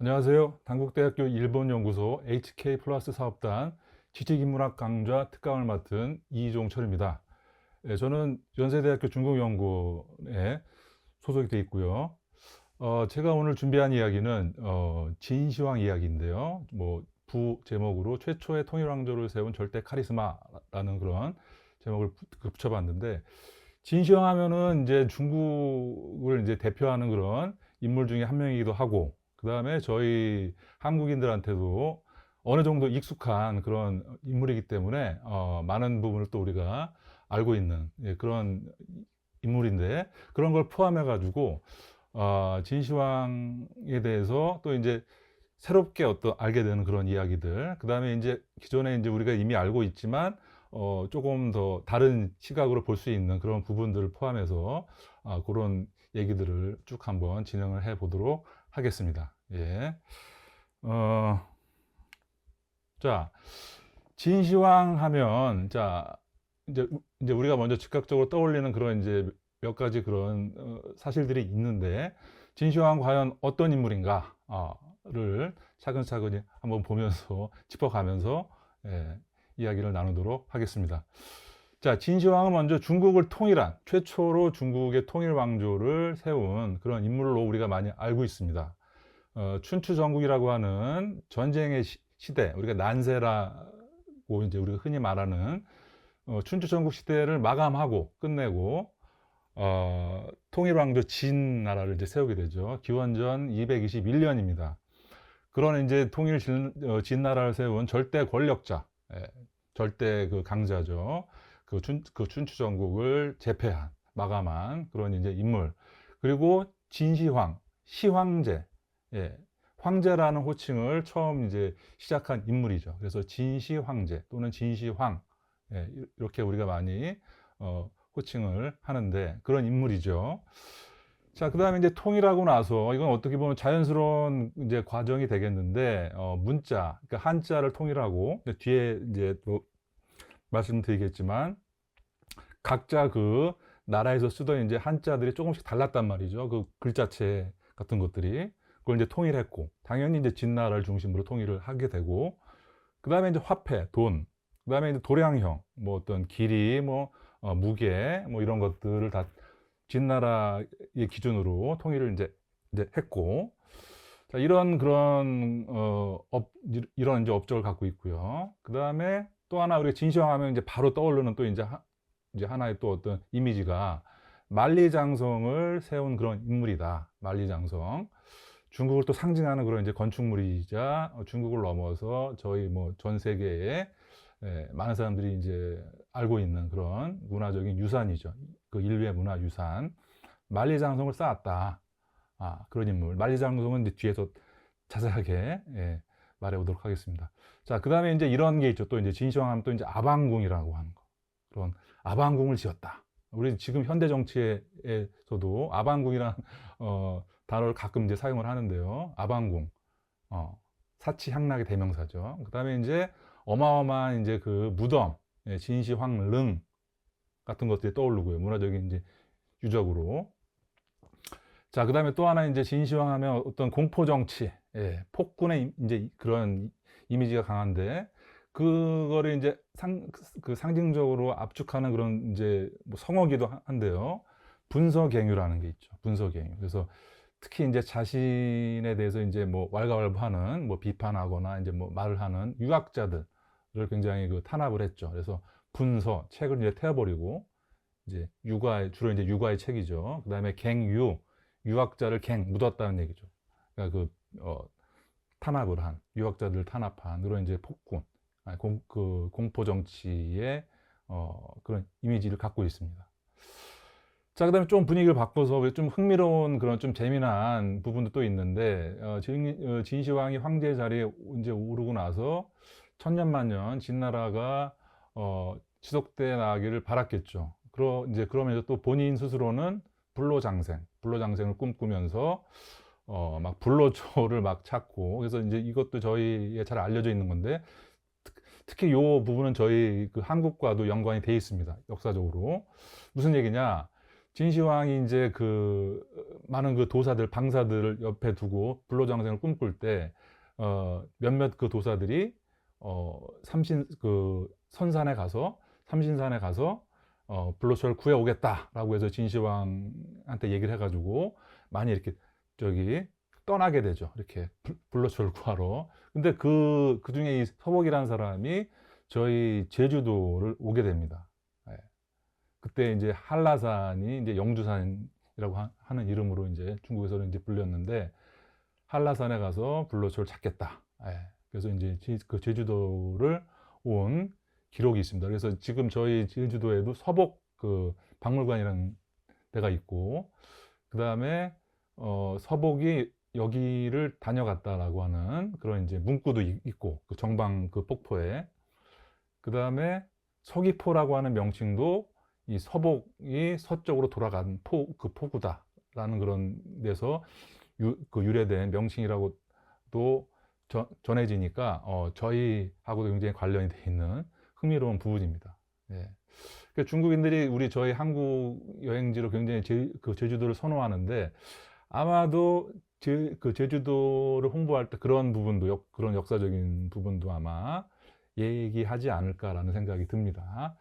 안녕하세요. 단국대학교 일본연구소 HK 플러스 사업단 지식인문학 강좌 특강을 맡은 이종철입니다. 저는 연세대학교 중국연구원에 소속이 되어 있고요. 제가 오늘 준비한 이야기는 진시황 이야기인데요. 부 제목으로 최초의 통일왕조를 세운 절대 카리스마라는 그런 제목을 붙여봤는데, 진시황 하면은 이제 중국을 이제 대표하는 그런 인물 중에 한 명이기도 하고, 그 다음에 저희 한국인들한테도 어느 정도 익숙한 그런 인물이기 때문에 많은 부분을 또 우리가 알고 있는 그런 인물인데, 그런 걸 포함해 가지고 진시황에 대해서 또 이제 새롭게 알게 되는 그런 이야기들, 그 다음에 이제 기존에 이제 우리가 이미 알고 있지만 조금 더 다른 시각으로 볼 수 있는 그런 부분들을 포함해서 그런 얘기들을 쭉 한번 진행을 해 보도록 하겠습니다. 예. 자, 진시황 하면, 자, 이제 우리가 먼저 즉각적으로 떠올리는 그런 이제 몇 가지 그런 사실들이 있는데, 진시황 과연 어떤 인물인가를 차근차근히 한번 보면서 짚어가면서 이야기를 나누도록 하겠습니다. 자, 진시황은 먼저 중국을 통일한, 최초로 중국의 통일 왕조를 세운 그런 인물로 우리가 많이 알고 있습니다. 춘추 전국이라고 하는 전쟁의 시대, 우리가 난세라고 이제 우리가 흔히 말하는 춘추 전국 시대를 마감하고 끝내고 통일왕조 진나라를 이제 세우게 되죠. 기원전 221년입니다. 그런 이제 진나라를 세운 절대 권력자, 절대 그 강자죠. 그 춘추 전국을 제패한, 마감한 그런 이제 인물. 그리고 진시황, 시황제, 황제라는 호칭을 처음 이제 시작한 인물이죠. 그래서 진시황제 또는 진시황, 이렇게 우리가 많이 호칭을 하는데 그런 인물이죠. 자, 그 다음에 이제 통일하고 나서 이건 어떻게 보면 자연스러운 이제 과정이 되겠는데, 문자, 그러니까 한자를 통일하고, 뒤에 이제 또 말씀드리겠지만, 각자 그 나라에서 쓰던 이제 한자들이 조금씩 달랐단 말이죠. 그 글자체 같은 것들이. 그걸 이제 통일했고, 당연히 이제 진나라를 중심으로 통일을 하게 되고, 그 다음에 이제 화폐, 돈, 그 다음에 이제 도량형, 뭐 어떤 길이, 무게, 뭐 이런 것들을 다 진나라의 기준으로 통일을 이제 했고, 자, 이런 그런 이런 이제 업적을 갖고 있고요. 그 다음에 또 하나 우리가 진시황하면 이제 바로 떠오르는 또 이제 하나의 또 어떤 이미지가 만리장성을 세운 그런 인물이다. 만리장성. 중국을 또 상징하는 그런 이제 건축물이자 중국을 넘어서 저희 뭐 전 세계에 많은 사람들이 이제 알고 있는 그런 문화적인 유산이죠. 그 인류의 문화 유산. 만리장성을 쌓았다. 그런 인물. 만리장성은 이제 뒤에서 자세하게 말해 보도록 하겠습니다. 자, 그 다음에 이제 이런 게 있죠. 또 이제 진시황하면 또 이제 아방궁이라고 하는 거. 그런 아방궁을 지었다. 우리 지금 현대 정치에서도 아방궁이라는 단어를 가끔 이제 사용을 하는데요. 아방궁, 사치향락의 대명사죠. 그 다음에 이제 어마어마한 이제 그 무덤, 진시황릉 같은 것들이 떠오르고요. 문화적인 이제 유적으로. 자, 그 다음에 또 하나 이제 진시황하면 어떤 공포 정치, 폭군의 이제 그런 이미지가 강한데, 그거를 이제 그 상징적으로 압축하는 그런 이제 뭐 성어기도 한데요. 분서갱유라는 게 있죠. 분서갱유. 그래서 특히 이제 자신에 대해서 이제 뭐 왈가왈부하는, 뭐 비판하거나 이제 뭐 말을 하는 유학자들을 굉장히 그 탄압을 했죠. 그래서 분서, 책을 이제 태워버리고, 이제 주로 이제 육아의 책이죠. 그 다음에 갱유, 유학자를 묻었다는 얘기죠. 그러니까 탄압을 한, 유학자들을 탄압한 그런 이제 폭군, 그 공포 정치의 그런 이미지를 갖고 있습니다. 자, 그 다음에 좀 분위기를 바꿔서 좀 흥미로운 그런 좀 재미난 부분도 또 있는데, 진시황이 황제 자리에 이제 오르고 나서 천년만년 진나라가 지속돼 나가기를 바랐겠죠. 이제 그러면서 또 본인 스스로는 불로장생을 꿈꾸면서 막 불로초를 막 찾고, 그래서 이제 이것도 저희에 잘 알려져 있는 건데, 특히 이 부분은 저희 그 한국과도 연관이 돼 있습니다. 역사적으로. 무슨 얘기냐? 진시황이 이제 그 많은 그 도사들, 방사들을 옆에 두고 불로장생을 꿈꿀 때, 몇몇 그 도사들이, 삼신산에 가서, 불로초를 구해오겠다라고 해서 진시황한테 얘기를 해가지고 많이 이렇게 저기 떠나게 되죠. 이렇게 불로초를 구하러. 근데 그 중에 이 서복이라는 사람이 저희 제주도를 오게 됩니다. 예. 그때 이제 한라산이 이제 영주산이라고 하는 이름으로 이제 중국에서는 이제 불렸는데, 한라산에 가서 불로초를 찾겠다. 예. 그래서 이제 그 제주도를 온 기록이 있습니다. 그래서 지금 저희 제주도에도 서복 그 박물관이라는 데가 있고, 그 다음에 서복이 여기를 다녀갔다라고 하는 그런 이제 문구도 있고, 그 정방 그 폭포에. 그 다음에 서귀포라고 하는 명칭도 이 서복이 서쪽으로 돌아간 그 포구다라는 그런 데서 그 유래된 명칭이라고 또 전해지니까 저희하고도 굉장히 관련이 돼 있는 흥미로운 부분입니다. 예. 그러니까 중국인들이 저희 한국 여행지로 굉장히 그 제주도를 선호하는데, 아마도 그 제주도를 홍보할 때 그런 부분도, 그런 역사적인 부분도 아마 얘기하지 않을까라는 생각이 듭니다.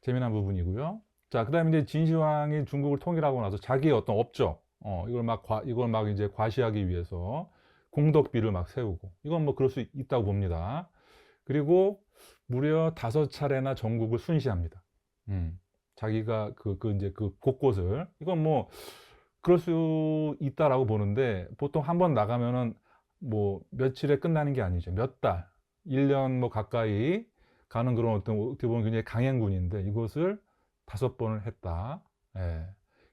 재미난 부분이고요. 자, 그다음에 이제 진시황이 중국을 통일하고 나서 자기의 어떤 업적, 이걸 막 이제 과시하기 위해서 공덕비를 막 세우고, 이건 뭐 그럴 수 있다고 봅니다. 그리고 무려 5차례나 전국을 순시합니다. 자기가 이제 그 곳곳을, 이건 뭐 그럴 수 있다라고 보는데, 보통 한 번 나가면은 뭐 며칠에 끝나는 게 아니죠. 몇 달, 1년 뭐 가까이 가는 그런 어떻게 보면 굉장히 강행군인데, 이것을 5번을 했다. 예.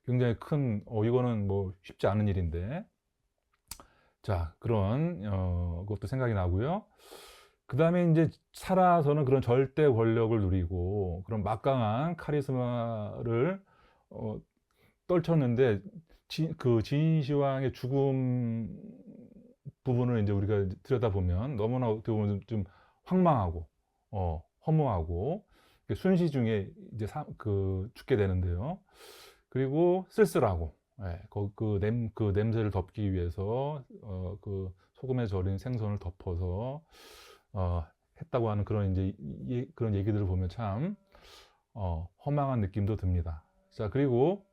굉장히 큰, 이거는 뭐 쉽지 않은 일인데. 자, 그런, 것도 생각이 나고요. 그 다음에 이제 살아서는 그런 절대 권력을 누리고, 그런 막강한 카리스마를, 떨쳤는데, 그 진시황의 죽음 부분을 이제 우리가 들여다보면 너무나 어떻게 보면 좀 황망하고, 허무하고, 순시 중에 이제 죽게 되는데요. 그리고 쓸쓸하고, 예, 그 냄새를 덮기 위해서 그 소금에 절인 생선을 덮어서 했다고 하는 그런 이제 그런 얘기들을 보면 참 허망한 느낌도 듭니다. 자, 그리고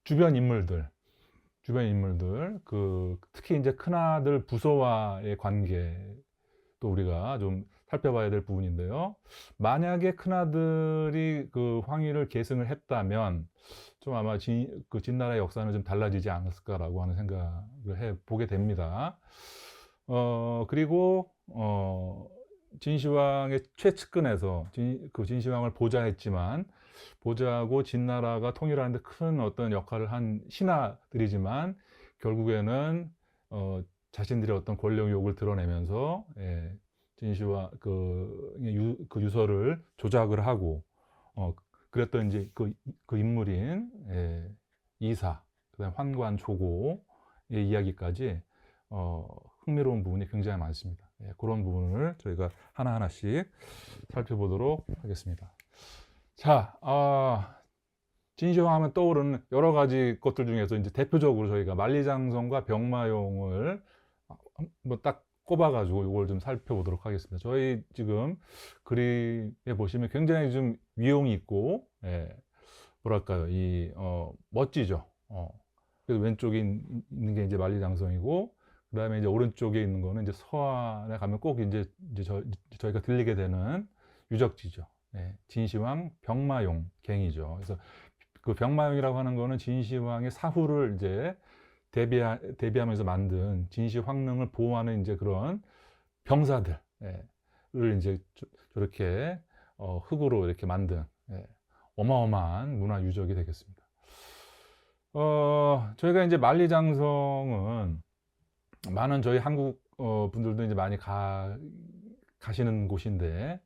주변 인물들, 특히 이제 큰아들 부소와의 관계도 우리가 좀 살펴봐야 될 부분인데요. 만약에 큰아들이 그 황위를 계승을 했다면 좀 아마 그 진나라의 역사는 좀 달라지지 않았을까라고 하는 생각을 해 보게 됩니다. 그리고 진시황의 최측근에서 그 진시황을 보좌하고 진나라가 통일하는데 큰 어떤 역할을 한 신하들이지만, 결국에는 자신들의 어떤 권력욕을 드러내면서, 예, 진시황 그 유서를 조작을 하고, 그랬던 이제 그 인물인, 예, 이사, 그다음 환관 초고의 이야기까지 흥미로운 부분이 굉장히 많습니다. 예, 그런 부분을 저희가 하나하나씩 살펴보도록 하겠습니다. 자, 진시황 하면 떠오르는 여러 가지 것들 중에서 이제 대표적으로 저희가 만리장성과 병마용을 뭐 딱 꼽아가지고 이걸 좀 살펴보도록 하겠습니다. 저희 지금 그림에 보시면 굉장히 좀 위용이 있고, 예, 뭐랄까요, 멋지죠. 그래서 왼쪽에 있는 게 이제 만리장성이고, 그 다음에 이제 오른쪽에 있는 거는 이제 서안에 가면 꼭 이제 저희가 들리게 되는 유적지죠. 예, 진시황 병마용 갱이죠. 그래서 그 병마용이라고 하는 거는 진시황의 사후를 이제 대비하면서 만든 진시황릉을 보호하는 이제 그런 병사들을 이제 저렇게 흙으로 이렇게 만든, 예, 어마어마한 문화 유적이 되겠습니다. 저희가 이제 만리장성은 많은 저희 한국 분들도 이제 많이 가시는 곳인데,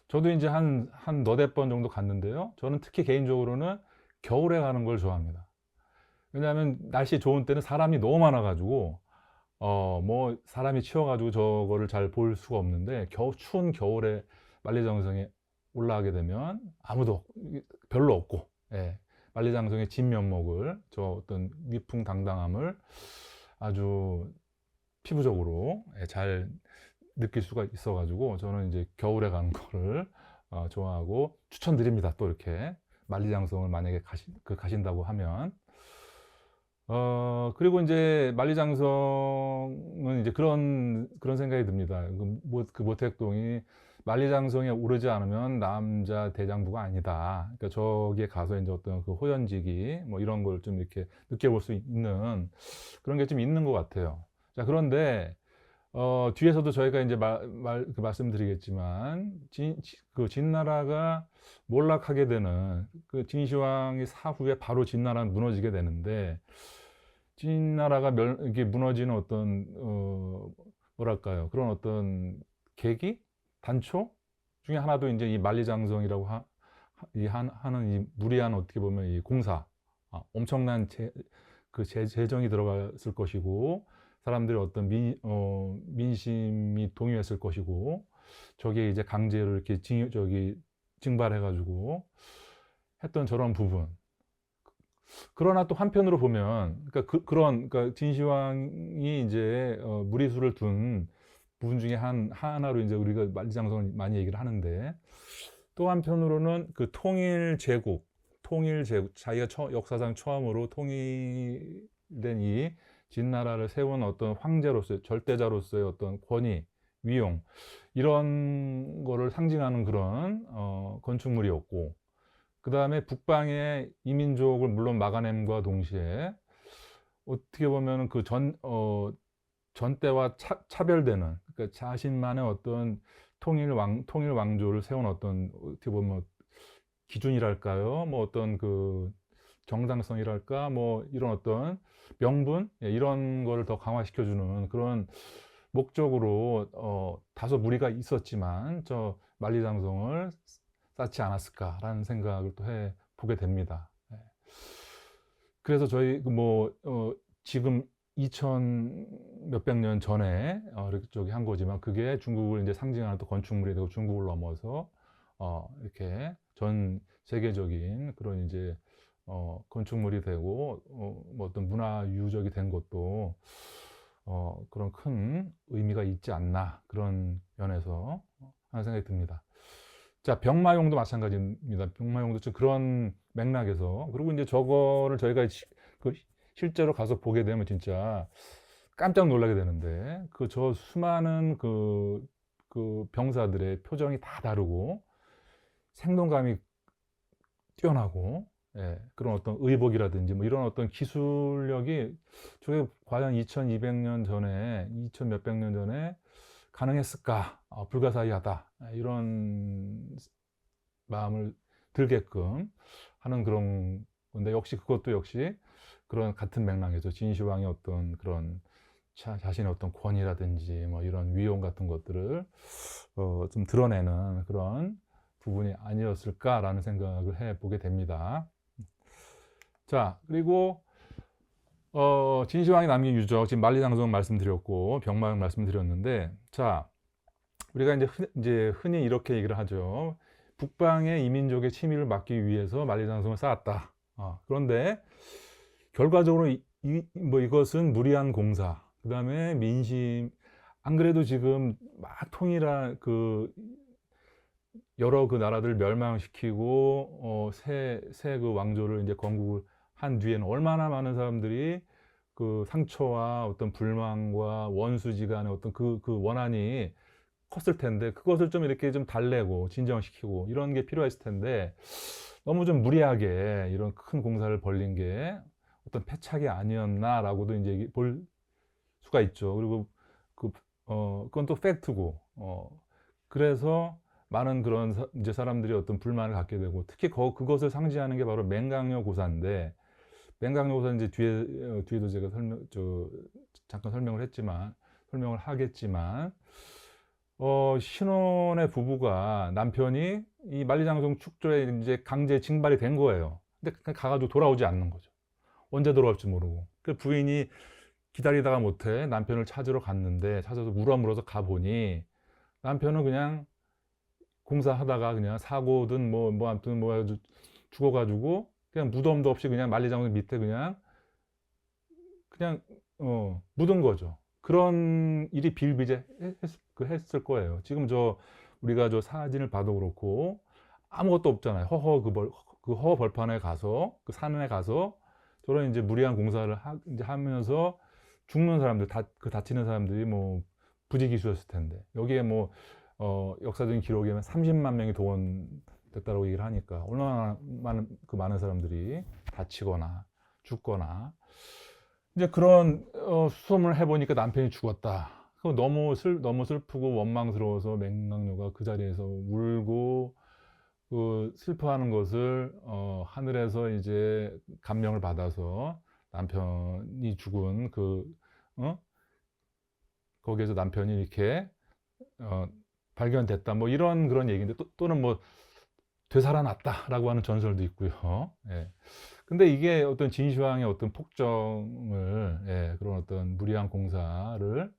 저도 이제 한 너댓 번 정도 갔는데요. 저는 특히 개인적으로는 겨울에 가는 걸 좋아합니다. 왜냐하면 날씨 좋은 때는 사람이 너무 많아가지고, 뭐 사람이 치여가지고 저거를 잘 볼 수가 없는데, 추운 겨울에 만리장성에 올라가게 되면 아무도 별로 없고, 예, 만리장성의 진면목을, 저 어떤 위풍당당함을 아주 피부적으로 잘 느낄 수가 있어가지고 저는 이제 겨울에 가는 거를 좋아하고 추천드립니다. 또 이렇게 만리장성을 만약에 가신다고 하면 그리고 이제 만리장성은 이제 그런 생각이 듭니다. 그 모택동이 만리장성에 오르지 않으면 남자 대장부가 아니다. 그러니까 저기에 가서 이제 어떤 그 호연지기 뭐 이런 걸 좀 이렇게 느껴볼 수 있는 그런 게 좀 있는 것 같아요. 자, 그런데 뒤에서도 저희가 이제 말씀드리겠지만, 그 진나라가 몰락하게 되는, 그 진시황이 사후에 바로 진나라는 무너지게 되는데, 진나라가 이게 무너지는 어떤, 뭐랄까요. 그런 어떤 계기? 단초? 중에 하나도 이제 이 만리장성이라고 하는 이 무리한 어떻게 보면 이 공사, 엄청난 재정이 들어갔을 것이고, 사람들의 어떤 민심이 동요했을 것이고, 저게 이제 강제로 이렇게 증발해가지고 했던 저런 부분. 그러나 또 한편으로 보면, 그러니까 진시황이 이제 무리수를 둔 부분 중에 하나로 이제 우리가 만리장성을 많이 얘기를 하는데, 또 한편으로는 그 통일제국, 자기가 역사상 처음으로 통일된 이 진나라를 세운 어떤 황제로서의, 절대자로서의 어떤 권위, 위용, 이런 거를 상징하는 그런 건축물이었고, 그 다음에 북방의 이민족을 물론 막아냄과 동시에 어떻게 보면 그 전대와 차별되는, 그러니까 자신만의 어떤 통일 왕조를 세운 어떤 어떻게 보면 기준이랄까요? 뭐 어떤 그 정당성이랄까? 뭐 이런 어떤 명분, 이런 거를 더 강화시켜주는 그런 목적으로 다소 무리가 있었지만 저 만리장성을 쌓지 않았을까라는 생각을 또 해 보게 됩니다. 예. 그래서 저희 지금 2000 몇백 년 전에 이렇게 저기 한 거지만, 그게 중국을 이제 상징하는 또 건축물이 되고, 중국을 넘어서 이렇게 전 세계적인 그런 이제 건축물이 되고 뭐 어떤 문화 유적이 된 것도 그런 큰 의미가 있지 않나, 그런 면에서 하는 생각이 듭니다. 자, 병마용도 마찬가지입니다. 병마용도 좀 그런 맥락에서, 그리고 이제 저거를 저희가 실제로 가서 보게 되면 진짜 깜짝 놀라게 되는데, 저 수많은 그 병사들의 표정이 다 다르고 생동감이 뛰어나고, 예, 그런 어떤 의복이라든지 뭐 이런 어떤 기술력이 저게 과연 2200년 전에, 2000 몇백 년 전에 가능했을까? 불가사의하다. 이런 마음을 들게끔 하는 그런 건데, 그것도 역시 그런 같은 맥락에서 진시황의 어떤 그런 자신의 어떤 권위라든지 뭐 이런 위용 같은 것들을 좀 드러내는 그런 부분이 아니었을까라는 생각을 해보게 됩니다. 자, 그리고 진시황이 남긴 유적, 지금 만리장성 말씀드렸고 병마용 말씀드렸는데, 자, 우리가 이제 흔히 이렇게 얘기를 하죠. 북방의 이민족의 침입을 막기 위해서 만리장성을 쌓았다. 그런데 결과적으로 이것은 무리한 공사, 그 다음에 민심, 안 그래도 지금 막 여러 그 나라들 멸망시키고 새 그 왕조를 이제 건국을 한 뒤에는 얼마나 많은 사람들이 그 상처와 어떤 불만과 원수지간의 어떤 그 원한이 컸을 텐데, 그것을 좀 이렇게 좀 달래고 진정시키고 이런 게 필요했을 텐데, 너무 좀 무리하게 이런 큰 공사를 벌린 게 어떤 패착이 아니었나라고도 이제 볼 수가 있죠. 그리고 그건 또 팩트고, 그래서 많은 그런 이제 사람들이 어떤 불만을 갖게 되고, 특히 그것을 상징하는 게 바로 맹강려 고사인데, 맹강려 고사 이제 뒤에도 제가 잠깐 설명을 하겠지만, 신혼의 부부가, 남편이 이 만리장성 축조에 이제 강제 징발이 된 거예요. 근데 가가지고 돌아오지 않는 거죠. 언제 돌아올지 모르고. 그 부인이 기다리다가 못해 남편을 찾으러 갔는데, 찾아서 물어서 가보니 남편은 그냥 공사하다가 그냥 사고든 아무튼 죽어가지고 그냥 무덤도 없이 그냥 만리장성 밑에 그냥 묻은 거죠. 그런 일이 했을 거예요. 지금 우리가 사진을 봐도 그렇고 아무것도 없잖아요. 그 허허 벌판에 가서 그 산에 가서 저런 이제 무리한 공사를 이제 하면서 죽는 사람들, 다치는 사람들이 뭐 부지기수였을 텐데 여기에 뭐 역사적인 기록에는 30만 명이 동원됐다고 얘기를 하니까 얼마나 많은 사람들이 다치거나 죽거나 이제 그런 수험을 해보니까 남편이 죽었다. 너무 슬프고 원망스러워서 맹강녀가 그 자리에서 울고 그 슬퍼하는 것을 하늘에서 이제 감명을 받아서 남편이 죽은 거기에서 남편이 이렇게 발견됐다. 뭐 그런 얘기인데 또는 뭐 되살아났다라고 하는 전설도 있고요. 예. 근데 이게 어떤 진시황의 어떤 폭정을, 예, 그런 어떤 무리한 공사를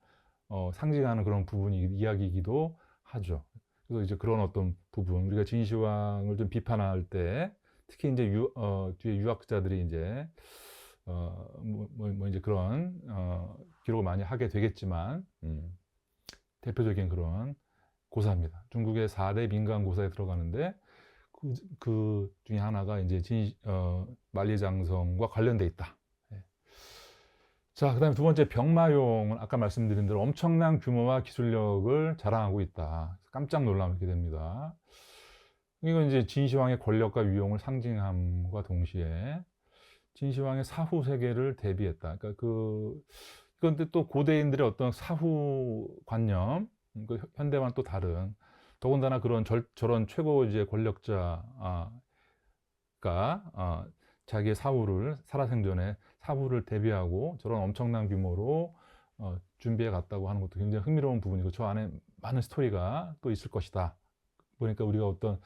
상징하는 그런 이야기이기도 하죠. 그래서 이제 그런 어떤 부분, 우리가 진시황을 좀 비판할 때, 특히 이제 뒤에 유학자들이 이제 이제 그런 기록을 많이 하게 되겠지만, 대표적인 그런 고사입니다. 중국의 4대 민간 고사에 들어가는데 그 중에 하나가 이제 만리장성과 관련돼 있다. 예. 자, 그다음에 두 번째 병마용은 아까 말씀드린 대로 엄청난 규모와 기술력을 자랑하고 있다. 깜짝 놀라게 됩니다. 이건 이제 진시황의 권력과 위용을 상징함과 동시에 진시황의 사후 세계를 대비했다. 그러니까 그런데 또 고대인들의 어떤 사후 관념, 현대와는 또 다른, 더군다나 저런 최고 이제 권력자가 자기의 살아생전에 사후를 대비하고 저런 엄청난 규모로 준비해 갔다고 하는 것도 굉장히 흥미로운 부분이고 저 안에 많은 스토리가 또 있을 것이다. 보니까 우리가 어떤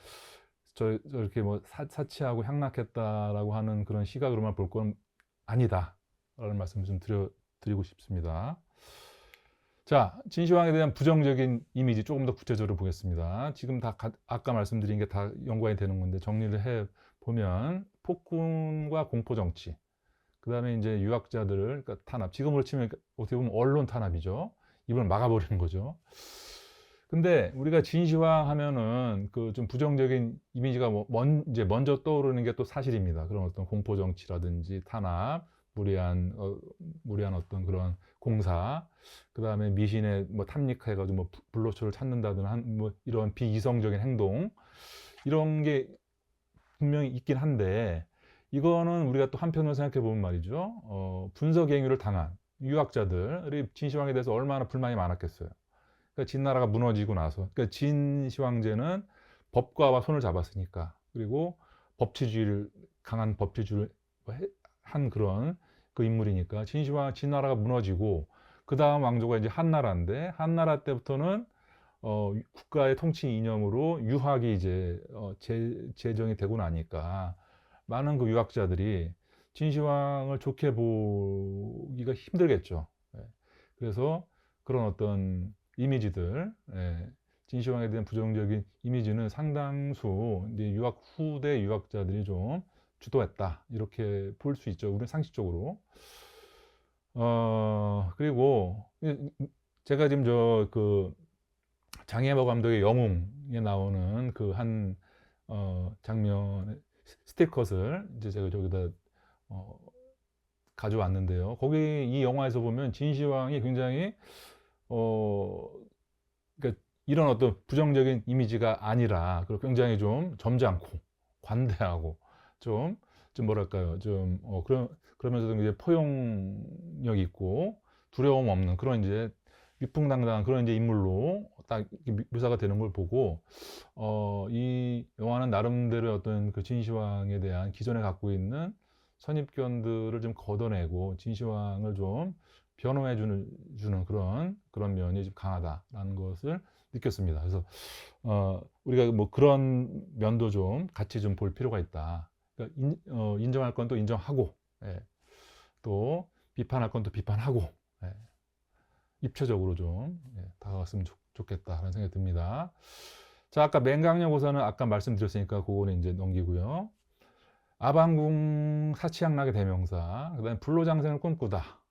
저렇게 뭐 사치하고 향락했다라고 하는 그런 시각으로만 볼 건 아니다. 라는 말씀을 좀 드리고 싶습니다. 자, 진시황에 대한 부정적인 이미지 조금 더 구체적으로 보겠습니다. 지금 아까 말씀드린 게 다 연관이 되는 건데 정리를 해 보면 폭군과 공포 정치, 그 다음에 이제 유학자들을 그러니까 탄압, 지금으로 치면 어떻게 보면 언론 탄압이죠. 입을 막아버리는 거죠. 근데 우리가 진시황 하면은 그 좀 부정적인 이미지가 이제 먼저 떠오르는 게 또 사실입니다. 그런 어떤 공포 정치라든지 탄압, 무리한 어떤 그런 공사, 그 다음에 미신에 뭐 탐닉해가지고 뭐 불로초를 찾는다든 뭐 이런 비이성적인 행동, 이런 게 분명히 있긴 한데 이거는 우리가 또 한편으로 생각해 보면 말이죠. 분서갱유를 당한 유학자들이 진시황에 대해서 얼마나 불만이 많았겠어요. 그러니까 진나라가 무너지고 나서, 그러니까 진시황제는 법과와 손을 잡았으니까, 그리고 강한 법치주의를 한 그런 그 인물이니까 진나라가 무너지고 그 다음 왕조가 이제 한나라인데 한나라 때부터는 국가의 통치 이념으로 유학이 이제 제정이 되고 나니까 많은 그 유학자들이 진시황을 좋게 보기가 힘들겠죠. 예. 그래서 그런 어떤 이미지들, 예, 진시황에 대한 부정적인 이미지는 상당수 이제 후대 유학자들이 좀 주도했다 이렇게 볼 수 있죠. 우리는 상식적으로. 그리고 제가 지금 장혜모 감독의 영웅에 나오는 그 한 장면 스틸컷을 이제 제가 저기다 가져왔는데요. 거기 이 영화에서 보면 진시황이 굉장히 그러니까 이런 어떤 부정적인 이미지가 아니라 굉장히 좀 점잖고 관대하고 좀 뭐랄까요, 그러면서도 이제 포용력 있고 두려움 없는 그런 이제 위풍당당한 그런 이제 인물로 딱 묘사가 되는 걸 보고 이 영화는 나름대로 어떤 그 진시황에 대한 기존에 갖고 있는 선입견들을 좀 걷어내고 진시황을 좀 변호해 주는 그런 면이 좀 강하다라는 것을 느꼈습니다. 그래서 우리가 뭐 그런 면도 좀 같이 좀 볼 필요가 있다. 그러니까 인정할 건 또 인정하고, 예, 또 비판할 건 또 비판하고, 예, 입체적으로 좀 다가갔으면 좋겠다라는 생각이 듭니다. 자, 아까 맹강려 고사는 아까 말씀드렸으니까 그거는 이제 넘기고요. 아방궁 사치양락의 대명사, 그다음에 불로장생을 꿈꾸다.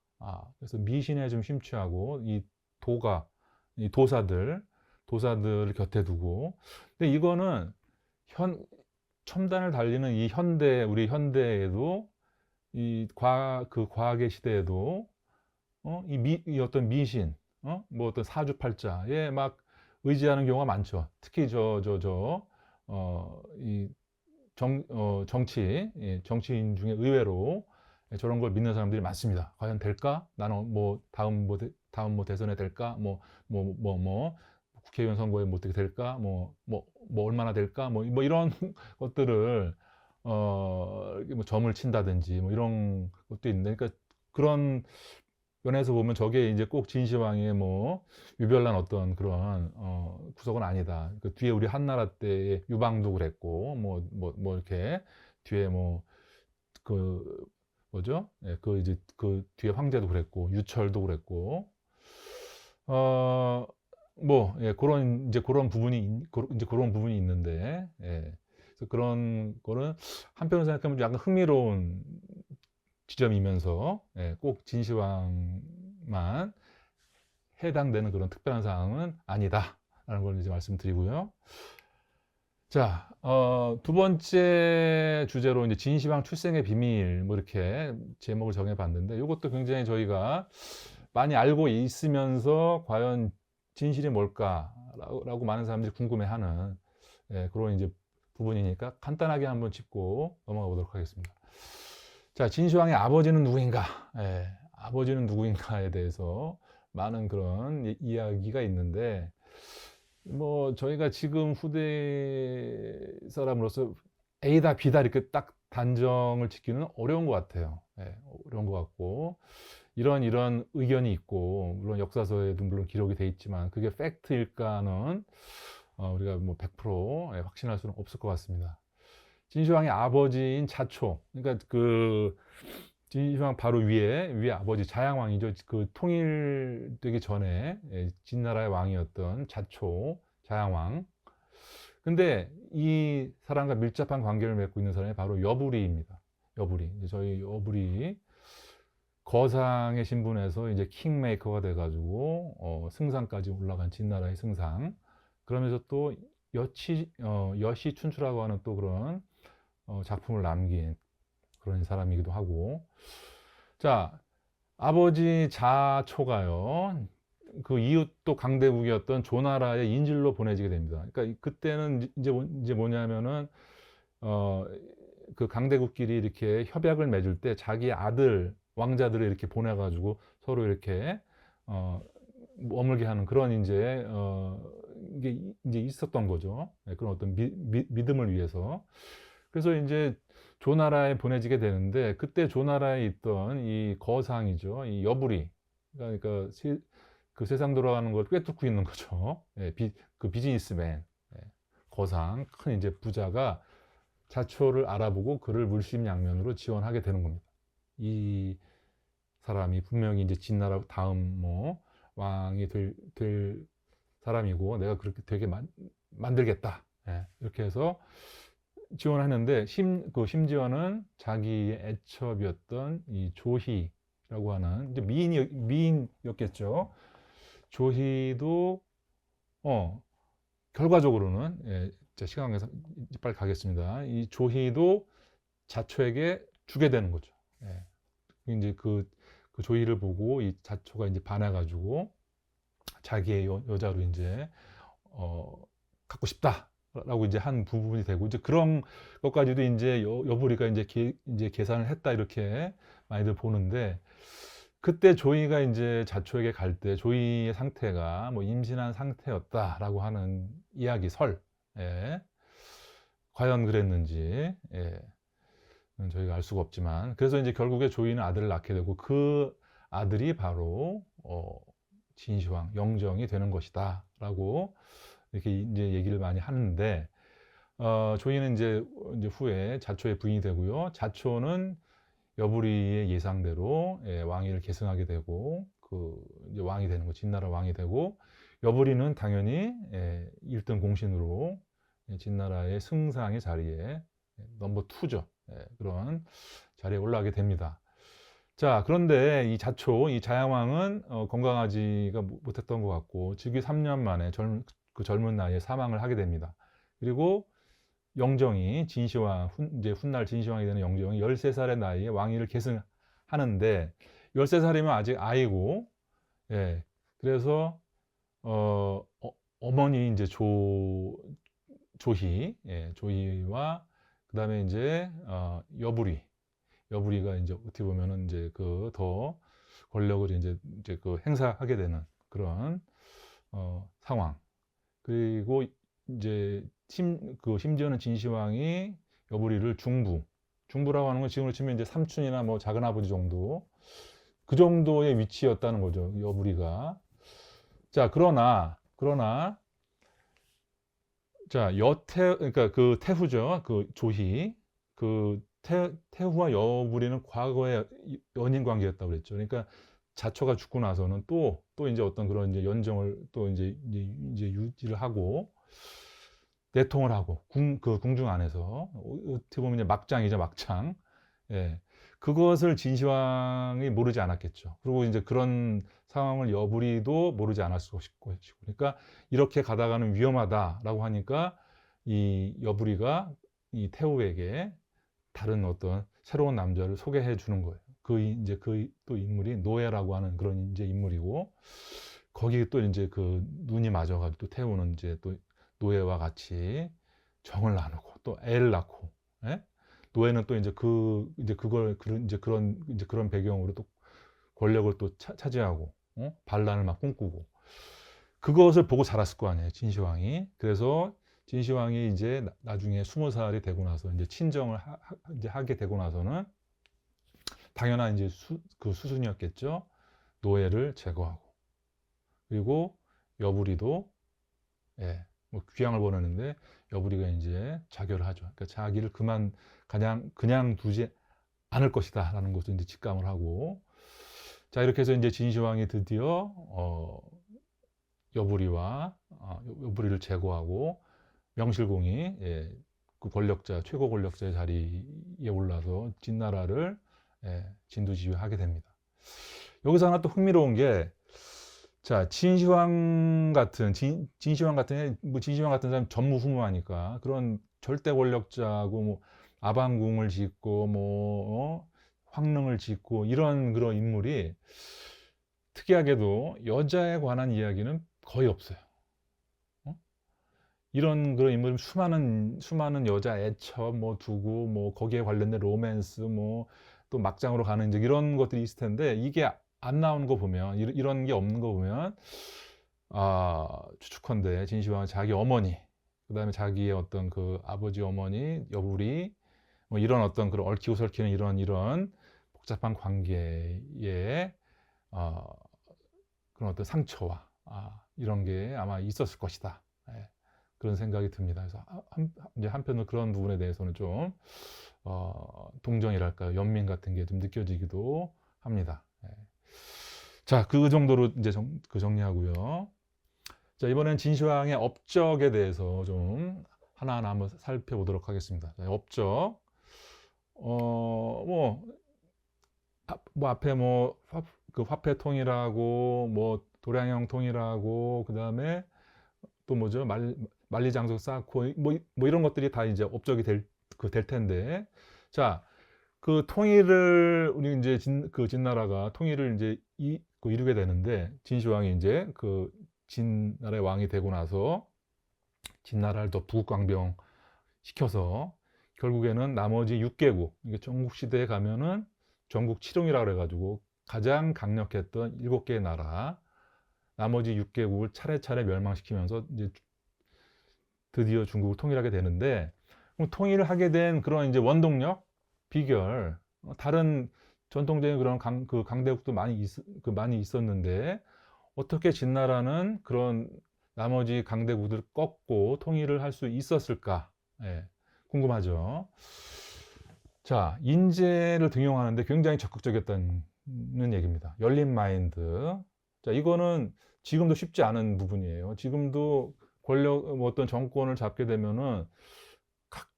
그래서 미신에 좀 심취하고 이 도사들 곁에 두고. 근데 이거는 첨단을 달리는 우리 현대에도 그 과학의 시대에도 이 어떤 미신, 뭐 어떤 사주팔자에 막 의지하는 경우가 많죠. 특히 이 정치인 중에 의외로 저런 걸 믿는 사람들이 많습니다. 과연 될까? 나는 뭐 다음 뭐 대선에 될까? 뭐 국회의원 선거에 뭐 어떻게 될까? 뭐 얼마나 될까? 뭐 이런 것들을 뭐 점을 친다든지 뭐 이런 것도 있는데, 그러니까 그런 면에서 보면 저게 이제 꼭 진시황의 뭐 유별난 어떤 그런 구석은 아니다. 그 뒤에 우리 한나라 때의 유방도 그랬고 뭐 이렇게 뒤에 뭐 그 뭐죠? 예, 그 이제 그 뒤에 황제도 그랬고 유철도 그랬고 예, 그런 부분이 있는데, 예. 그래서 그런 거는 한편으로 생각하면 약간 흥미로운 지점이면서, 예, 꼭 진시황만 해당되는 그런 특별한 사항은 아니다라는 걸 이제 말씀드리고요. 자, 두 번째 주제로 이제 진시황 출생의 비밀 뭐 이렇게 제목을 정해봤는데, 이것도 굉장히 저희가 많이 알고 있으면서 과연 진실이 뭘까라고 많은 사람들이 궁금해하는, 예, 그런 이제 부분이니까 간단하게 한번 짚고 넘어가 보도록 하겠습니다. 자, 진시황의 아버지는 누구인가? 예, 아버지는 누구인가에 대해서 많은 그런 이야기가 있는데, 뭐 저희가 지금 후대 사람으로서 A다 B다 이렇게 딱 단정을 짓기는 어려운 것 같아요. 예, 어려운 것 같고, 이런 의견이 있고, 물론 역사서에도 물론 기록이 돼 있지만 그게 팩트일까는 우리가 뭐 100% 확신할 수는 없을 것 같습니다. 진시황의 아버지인 자초, 그러니까 그 진시황 바로 위에 아버지 자양왕이죠. 그 통일되기 전에 진나라의 왕이었던 자양왕. 근데 이 사람과 밀접한 관계를 맺고 있는 사람이 바로 여부리입니다. 여부리. 저희 여부리 거상의 신분에서 이제 킹메이커가 돼가지고 승상까지 올라간 진나라의 승상. 그러면서 또 여시춘추라고 하는 또 그런 작품을 남긴 그런 사람이기도 하고. 자, 아버지 자초가요, 그 이웃 또 강대국이었던 조나라의 인질로 보내지게 됩니다. 그러니까 그때는 이제 뭐냐면은 그 강대국끼리 이렇게 협약을 맺을 때 자기 아들 왕자들을 이렇게 보내가지고 서로 이렇게 머물게 하는 그런 이게 이제 있었던 거죠. 그런 어떤 믿음을 위해서. 그래서 이제 조나라에 보내지게 되는데, 그때 조나라에 있던 이 거상이죠, 이 여부리, 그러니까 그 세상 돌아가는 걸 꿰뚫고 있는 거죠. 예, 그 비즈니스맨, 예, 거상, 큰 이제 부자가 자초를 알아보고 그를 물심양면으로 지원하게 되는 겁니다. 이 사람이 분명히 이제 진나라 다음 뭐 왕이 될 사람이고 내가 그렇게 되게 만들겠다. 예, 이렇게 해서 지원하는데, 심지어는 자기의 애첩이었던 이 조희라고 하는 이제 미인이었겠죠. 조희도 결과적으로는, 예, 시간 관계상 빨리 가겠습니다. 이 조희도 자초에게 주게 되는 거죠. 예. 이제 그 조희를 보고 이 자초가 이제 반해가지고 자기의 여자로 이제 갖고 싶다라고 이제 한 부분이 되고, 이제 그런 것까지도 이제 여부리가 이제 계산을 했다 이렇게 많이들 보는데, 그때 조이가 이제 자초에게 갈 때 조이의 상태가 뭐 임신한 상태였다라고 하는 이야기 예. 과연 그랬는지, 예, 저희가 알 수가 없지만, 그래서 이제 결국에 조이는 아들을 낳게 되고 그 아들이 바로 진시황 영정이 되는 것이다라고 이렇게 이제 얘기를 많이 하는데, 조이는 이제 후에 자초의 부인이 되고요. 자초는 여부리의 예상대로, 예, 왕위를 계승하게 되고 이제 왕이 되는 거, 진나라 왕이 되고, 여부리는 당연히 1등 공신으로 진나라의 승상의 자리에 넘버 2죠. 그런 자리에 올라가게 됩니다. 자, 그런데 이 자초, 이 자양왕은 건강하지가 못했던 것 같고 즉위 3년 만에 그 젊은 나이에 사망을 하게 됩니다. 그리고 영정이 진시황, 이제 훗날 진시황이 되는 영정이 13살의 나이에 왕위를 계승하는데 13살이면 아직 아이고, 예, 그래서 어머니 이제 조희, 조희와 그다음에 이제 여부리가 이제 어떻게 보면은 이제 그 더 권력을 이제 그 행사하게 되는 그런 상황. 그리고 이제 심지어는 진시황이 여부리를 중부라고 하는 건 지금으로 치면 이제 삼촌이나 뭐 작은 아버지 정도 그 정도의 위치였다는 거죠. 여부리가. 자, 그러나 자, 그러니까 그 태후죠. 그 조희. 그 태후와 여부리는 과거에 연인 관계였다고 그랬죠. 그러니까 자초가 죽고 나서는 또 이제 어떤 그런 이제 연정을 또 이제 유지를 하고 내통을 하고 그 궁중 안에서 어떻게 보면 이제 막장이죠, 막장. 예. 그것을 진시황이 모르지 않았겠죠. 그리고 이제 그런 상황을 여부리도 모르지 않았을 것이고, 그러니까 이렇게 가다가는 위험하다라고 하니까 이 여부리가 이 태후에게 다른 어떤 새로운 남자를 소개해 주는 거예요. 이제 그 또 인물이 노예라고 하는 그런 이제 인물이고, 거기에 또 이제 그 눈이 맞아가지고 또 태후는 이제 또 노예와 같이 정을 나누고 또 애를 낳고, 예? 노예는 또 이제 그걸 그런 배경으로 또 권력을 또 차지하고 반란을 막 꿈꾸고 그것을 보고 자랐을 거 아니에요, 진시황이. 그래서 진시황이 이제 나중에 20살이 되고 나서 이제 친정을 이제 하게 되고 나서는 당연한 이제 그 수순이었겠죠. 노예를 제거하고 그리고 여부리도 뭐 귀향을 보내는데 여부리가 이제 자결을 하죠. 그러니까 자기를 그냥 두지 않을 것이다라는 것을 이제 직감을 하고, 자, 이렇게 해서 이제 진시황이 드디어 여부리를 제거하고 명실공히 그 최고 권력자의 자리에 올라서 진나라를 진두지휘하게 됩니다. 여기서 하나 또 흥미로운 게, 자, 진시황 같은 사람 전무후무하니까 그런 절대 권력자고 뭐 아방궁을 짓고 뭐 황릉을 짓고 이런 그런 인물이 특이하게도 여자에 관한 이야기는 거의 없어요. 이런 그런 인물 수많은 여자 애첩 뭐 두고 뭐 거기에 관련된 로맨스 뭐 또 막장으로 가는 이제 이런 것들이 있을 텐데 이게 안 나오는 거 보면 이런 게 없는 거 보면 추측컨대 진시황은 자기 어머니 그다음에 자기의 어떤 그 아버지 어머니 여부리 뭐 이런 어떤 그런 얽히고 설키는 이런 복잡한 관계에 그런 어떤 상처와 이런 게 아마 있었을 것이다. 그런 생각이 듭니다. 그래서 이제 한편으로 그런 부분에 대해서는 좀 동정이랄까요, 연민 같은 게 좀 느껴지기도 합니다. 자, 그 정도로 이제 정리하고요. 자, 이번엔 진시황의 업적에 대해서 좀 하나하나 한번 살펴보도록 하겠습니다. 자, 업적, 뭐 앞에 그 화폐 통일하고 뭐 도량형 통일하고 그 다음에 또 뭐죠? 만리장성 쌓고 뭐 이런 것들이 다 이제 업적이 될 텐데, 자, 그 통일을 우리 이제 진나라가 통일을 이제 이루게 되는데 진시황이 이제 그 진나라의 왕이 되고 나서 진나라를 더 부국강병 시켜서 결국에는 나머지 6개국, 이게 전국시대에 가면은 전국 칠흥이라고 그래가지고 가장 강력했던 7개의 나라, 나머지 6개국을 차례차례 멸망시키면서 이제 드디어 중국을 통일하게 되는데, 그럼 통일을 하게 된 그런 이제 원동력, 비결, 다른 전통적인 그런 강대국도 많이 있었는데 어떻게 진나라는 그런 나머지 강대국들을 꺾고 통일을 할 수 있었을까? 궁금하죠. 자, 인재를 등용하는데 굉장히 적극적이었다는 얘기입니다. 열린 마인드. 자, 이거는 지금도 쉽지 않은 부분이에요. 지금도 뭐 어떤 정권을 잡게 되면은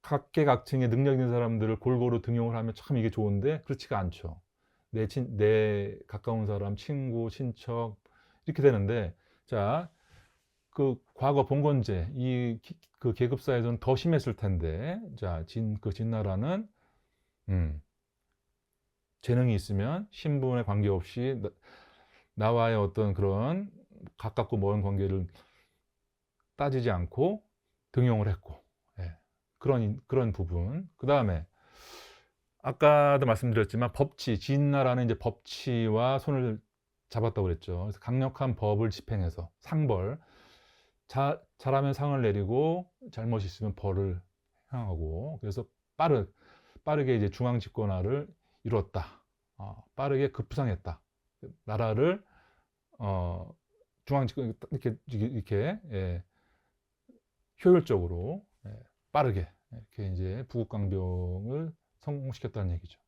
각계각층의 능력 있는 사람들을 골고루 등용을 하면 참 이게 좋은데 그렇지가 않죠. 내 가까운 사람, 친구, 친척 이렇게 되는데, 자, 그 과거 봉건제 그 계급사에서는 더 심했을 텐데, 자, 진나라는 재능이 있으면 신분에 관계없이 나와의 어떤 그런 가깝고 먼 관계를 따지지 않고 등용을 했고, 예, 그런 부분. 그 다음에 아까도 말씀드렸지만 진나라는 이제 법치와 손을 잡았다고 그랬죠. 그래서 강력한 법을 집행해서 상벌, 잘하면 상을 내리고 잘못이 있으면 벌을 행하고, 그래서 빠르게 이제 중앙 집권화를 이뤘다. 빠르게 급부상했다. 나라를 중앙 집권 이렇게 예, 효율적으로, 예, 빠르게 이렇게 이제 부국강병을 성공시켰다는 얘기죠.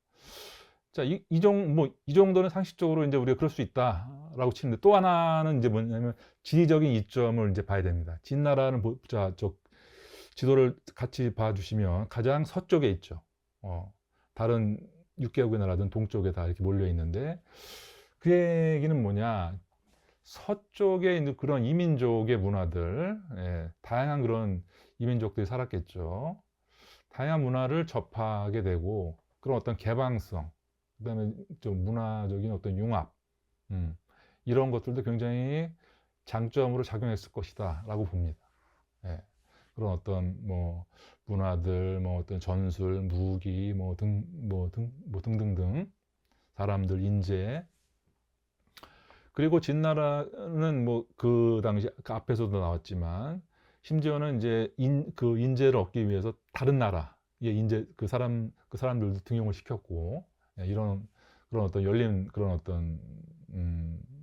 자, 이 정도는 상식적으로 이제 우리가 그럴 수 있다라고 치는데, 또 하나는 이제 뭐냐면 지리적인 이점을 이제 봐야 됩니다. 진나라는 저 지도를 같이 봐주시면 가장 서쪽에 있죠. 다른 6개국의 나라든 동쪽에 다 이렇게 몰려 있는데, 그 얘기는 뭐냐? 서쪽에 있는 그런 이민족의 문화들, 예, 다양한 그런 이민족들이 살았겠죠. 다양한 문화를 접하게 되고, 그런 어떤 개방성, 그다음에 좀 문화적인 어떤 융합, 이런 것들도 굉장히 장점으로 작용했을 것이다라고 봅니다. 예, 그런 어떤 뭐 문화들, 뭐 어떤 전술, 무기, 등등등 사람들, 인재. 그리고 진나라는 뭐 그 당시 그 앞에서도 나왔지만, 심지어는 이제 그 인재를 얻기 위해서 다른 나라의 인재 그 사람들도 등용을 시켰고, 예, 그런 어떤 열린 그런 어떤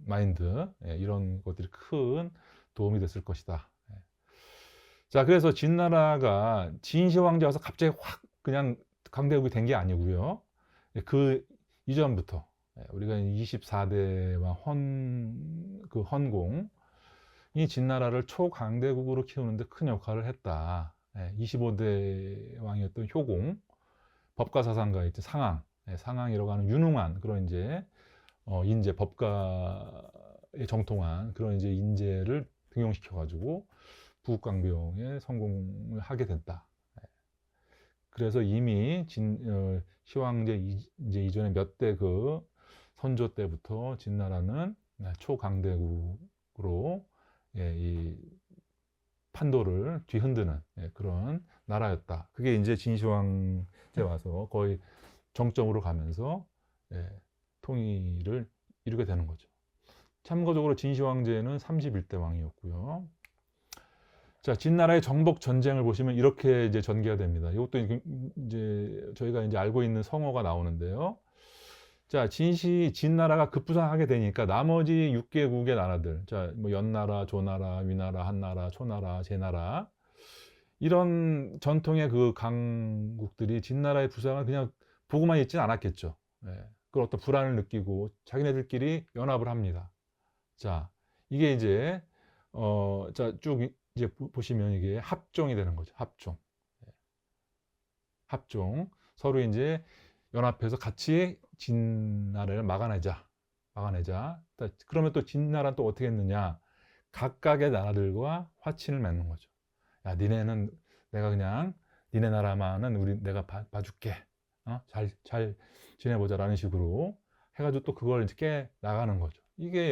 마인드, 예, 이런 것들이 큰 도움이 됐을 것이다. 예. 자, 그래서 진나라가 진시 황제 와서 갑자기 확 그냥 강대국이 된 게 아니고요. 예, 그 이전부터, 예, 우리가 24대와 그 헌공, 이 진나라를 초강대국으로 키우는데 큰 역할을 했다. 25대 왕이었던 효공, 법가사상가의 상항, 상항이라고 하는 유능한 그런 이제 인재, 법가에 정통한 그런 이제 인재를 등용시켜가지고 부국강병에 성공을 하게 됐다. 그래서 이미 시황제 이제 이전에 몇 대 그 선조 때부터 진나라는 초강대국으로, 예, 이 판도를 뒤흔드는, 예, 그런 나라였다. 그게 이제 진시황제 와서 거의 정점으로 가면서, 예, 통일을 이루게 되는 거죠. 참고적으로 진시황제는 31대 왕이었고요. 자, 진나라의 정복 전쟁을 보시면 이렇게 이제 전개가 됩니다. 이것도 이제 저희가 이제 알고 있는 성어가 나오는데요. 자, 진나라가 급부상하게 되니까 나머지 6개국의 나라들, 자, 뭐 연나라, 조나라, 위나라, 한나라, 초나라, 제나라, 이런 전통의 그 강국들이 진나라의 부상을 그냥 보고만 있지는 않았겠죠. 예, 그 어떤 불안을 느끼고 자기네들끼리 연합을 합니다. 자, 이게 이제 자, 쭉 이제 보시면 이게 합종이 되는 거죠. 합종. 예, 합종. 서로 이제 연합해서 같이 진나라를 막아내자. 그러면 또 진나라는 또 어떻게 했느냐? 각각의 나라들과 화친을 맺는 거죠. 야, 니네는 내가 그냥 니네 나라만은 내가 봐줄게. 잘 지내보자라는 식으로 해가지고 또 그걸 이제 깨 나가는 거죠. 이게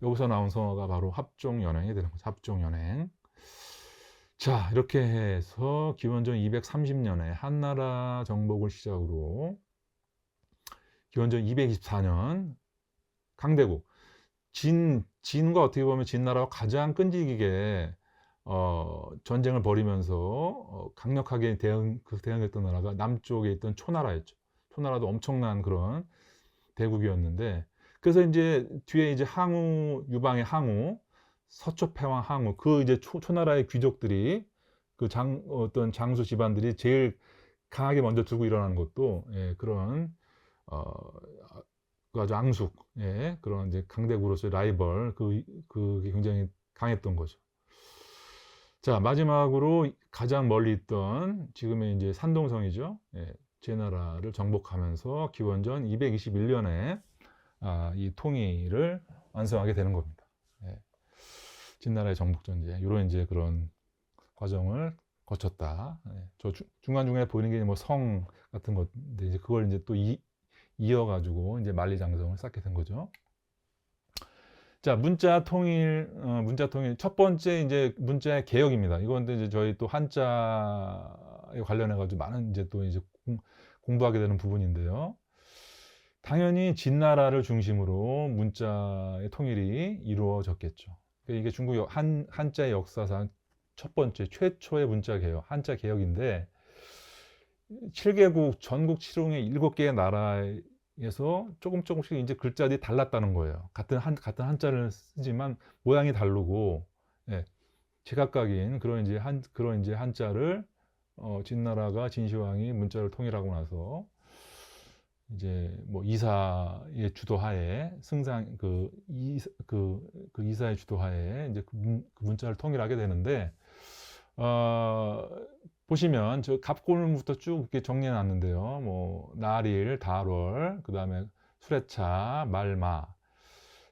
여기서 나온 성어가 바로 합종연행이 되는 거죠. 합종연행. 자, 이렇게 해서 기원전 230년에 한나라 정복을 시작으로 기원전 224년 강대국 진과 어떻게 보면 진나라와 가장 끈질기게 전쟁을 벌이면서 강력하게 대응했던 나라가 남쪽에 있던 초나라였죠. 초나라도 엄청난 그런 대국이었는데, 그래서 이제 뒤에 이제 유방의 항우, 서초패왕 항우, 그 이제 초나라의 귀족들이 어떤 장수 집안들이 제일 강하게 먼저 들고 일어나는 것도, 예, 그런 그 아주 앙숙, 예, 그런 이제 강대국으로서의 라이벌, 그게 굉장히 강했던 거죠. 자, 마지막으로 가장 멀리 있던 지금의 이제 산동성이죠. 예, 제나라를 정복하면서 기원전 221년에 이 통일을 완성하게 되는 겁니다. 예, 진나라의 정복 전쟁, 이런 이제 그런 과정을 거쳤다. 예, 저 중간중간에 보이는 게 뭐 성 같은 것인데 이제 그걸 이제 또 이어가지고 이제 만리장성을 쌓게 된 거죠. 자, 문자 통일 첫 번째 이제 문자의 개혁입니다. 이건 이제 저희 또 한자에 관련해 가지고 많은 이제 또 이제 공부하게 되는 부분인데요. 당연히 진나라를 중심으로 문자의 통일이 이루어졌겠죠. 이게 중국 한자의 역사상 첫 번째 최초의 문자 개혁, 한자 개혁인데 7개국 전국 7홍의 7개의 나라에서 조금씩 이제 글자들이 달랐다는 거예요. 같은 한자를 쓰지만 모양이 다르고, 예, 제각각인 그런 이제 한자를 진나라가 진시황이 문자를 통일하고 나서 이제 뭐 이사의 주도하에 이사의 주도하에 이제 그 문자를 통일하게 되는데 보시면 저 갑골문부터 쭉 이렇게 정리해 놨는데요. 뭐 날일, 달월, 그다음에 수레차, 말마.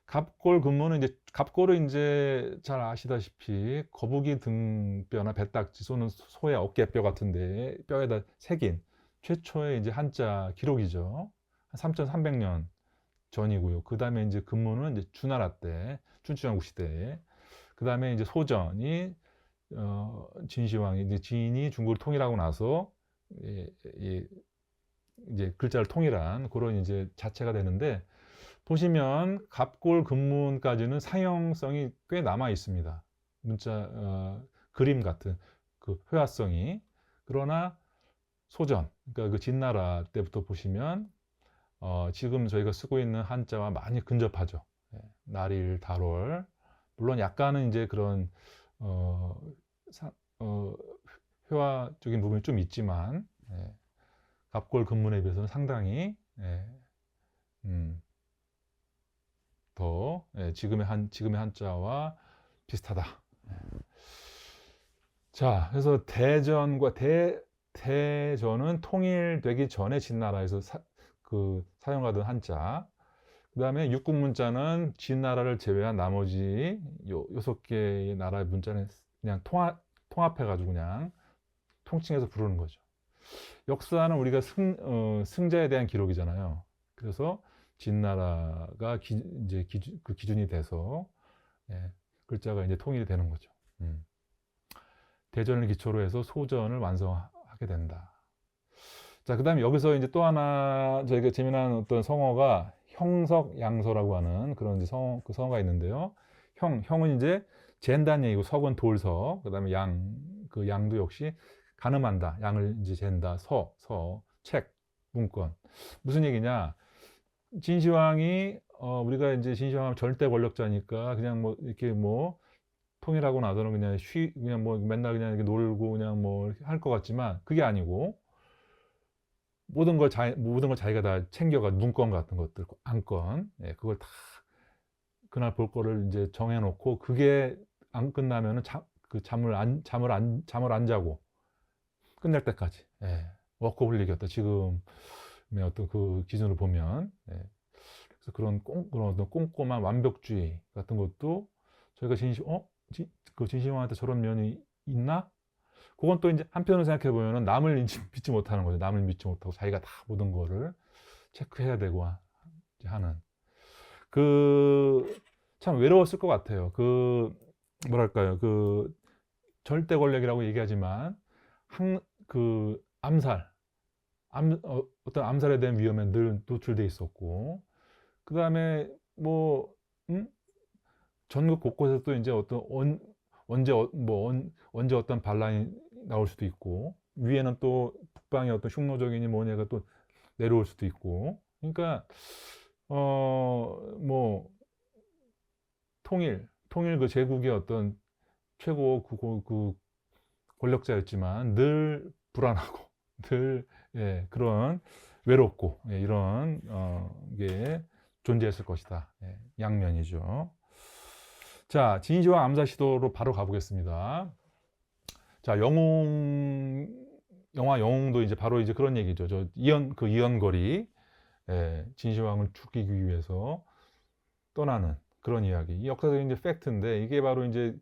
갑골 근무는 이제 갑골은 이제 잘 아시다시피 거북이 등뼈나 배딱지 쏘는 소의 어깨뼈 같은데 뼈에다 새긴 최초의 이제 한자 기록이죠. 한 3,300년 전이고요. 그 다음에 이제 근무는 이제 주나라 때, 춘추전국 시대에. 그 다음에 이제 소전이 진시황이 이제 진이 중국을 통일하고 나서 이제 글자를 통일한 그런 이제 자체가 되는데 보시면 갑골 근문까지는 사형성이 꽤 남아 있습니다. 문자 그림 같은 그 회화성이. 그러나 소전, 그러니까 그 진나라 때부터 보시면 지금 저희가 쓰고 있는 한자와 많이 근접하죠. 예, 날일, 달월. 물론 약간은 이제 그런 회화적인 부분이 좀 있지만, 예, 갑골 근문에 비해서는 상당히 예, 더 예, 지금의 한자와 비슷하다. 자, 그래서 대전은 통일되기 전에 진나라에서 사용하던 한자. 그 다음에 육국문자는 진나라를 제외한 나머지 6개의 나라의 문자는 그냥 통합해가지고 그냥 통칭해서 부르는 거죠. 역사는 우리가 승자에 대한 기록이잖아요. 그래서 진나라가 이제 그 기준이 돼서 예, 글자가 이제 통일이 되는 거죠. 대전을 기초로 해서 소전을 완성하게 된다. 자, 그 다음에 여기서 이제 또 하나 저희가 재미난 어떤 성어가 형석양서라고 하는 그런 이제 그 성어가 있는데요. 형은 이제 잰다는 얘기고 석은 돌석, 그 다음에 그 양도 역시 가늠한다. 양을 이제 잰다. 책, 문건. 무슨 얘기냐? 진시황이 우리가 이제 진시황은 절대 권력자니까 그냥 뭐 이렇게 뭐 통일하고 나서는 그냥 뭐 맨날 그냥 이렇게 놀고 그냥 뭐 할 것 같지만 그게 아니고 모든 걸 자기가 다 챙겨가 문건 같은 것들, 안건, 예, 그걸 다 그날 볼 거를 이제 정해놓고 그게 안 끝나면은 잠을 안 자고 끝날 때까지, 예, 워커홀릭이었다. 지금의 어떤 그 기준으로 보면, 예. 그래서 그런 어떤 꼼꼼한 완벽주의 같은 것도 저희가 진시황한테 저런 면이 있나? 그건 또 이제 한편으로 생각해 보면은 남을 믿지 못하는 거죠. 남을 믿지 못하고 자기가 다 모든 거를 체크해야 되고 하는. 참 외로웠을 것 같아요. 뭐랄까요. 절대 권력이라고 얘기하지만, 어떤 암살에 대한 위험에 늘 노출돼 있었고, 그 다음에 전국 곳곳에서 또 이제 언제 어떤 반란이 나올 수도 있고, 위에는 또 북방의 어떤 흉노적이니 뭐냐가 또 내려올 수도 있고, 그러니까 통일 그 제국의 어떤 최고 그 권력자였지만 늘 불안하고 늘 예, 그런 외롭고 예, 이런 게 존재했을 것이다. 예, 양면이죠. 자, 진시황 암살 시도로 바로 가보겠습니다. 자, 영화 영웅도 이제 바로 이제 그런 얘기죠. 저 이연걸이, 예, 진시황을 죽이기 위해서 떠나는 그런 이야기. 이 역사적인 이제 팩트인데, 이게 바로 이제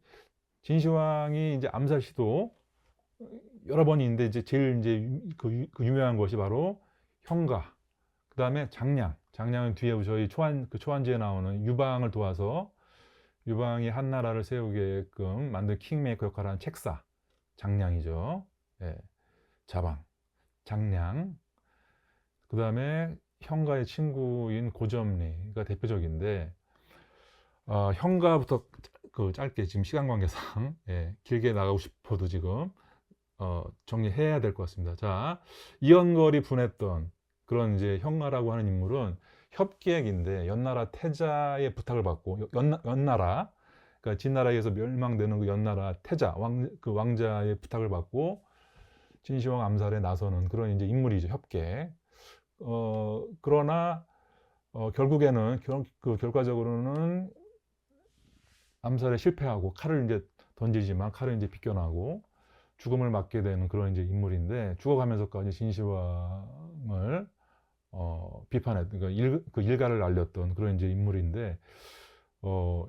진시황이 이제 암살 시도 여러 번이 있는데, 이제 제일 이제 그 유명한 것이 바로 형가, 그 다음에 장량. 장량은 뒤에 저희 초안지에 나오는 유방을 도와서 유방이 한 나라를 세우게끔 만든 킹메이커 역할을 하는 책사, 장량이죠. 예, 자방, 장량. 그 다음에 형가의 친구인 고점리가 대표적인데, 형가부터 그 짧게 지금 시간 관계상, 예, 길게 나가고 싶어도 지금 정리해야 될 것 같습니다. 자, 이연걸이 분했던 그런 이제 형가라고 하는 인물은 협기액인데, 연나라 태자의 부탁을 받고, 연나라, 그러니까 진나라에 의해서 멸망되는 그 연나라 태자 그 왕자의 부탁을 받고 진시황 암살에 나서는 그런 이제 인물이죠. 협계. 그러나 결국에는 결과적으로는 암살에 실패하고 칼을 이제 던지지만 칼을 이제 비껴나고 죽음을 맞게 되는 그런 이제 인물인데, 죽어가면서까지 진시황을 비판했던, 그러니까 그 일가를 알렸던 그런 이제 인물인데,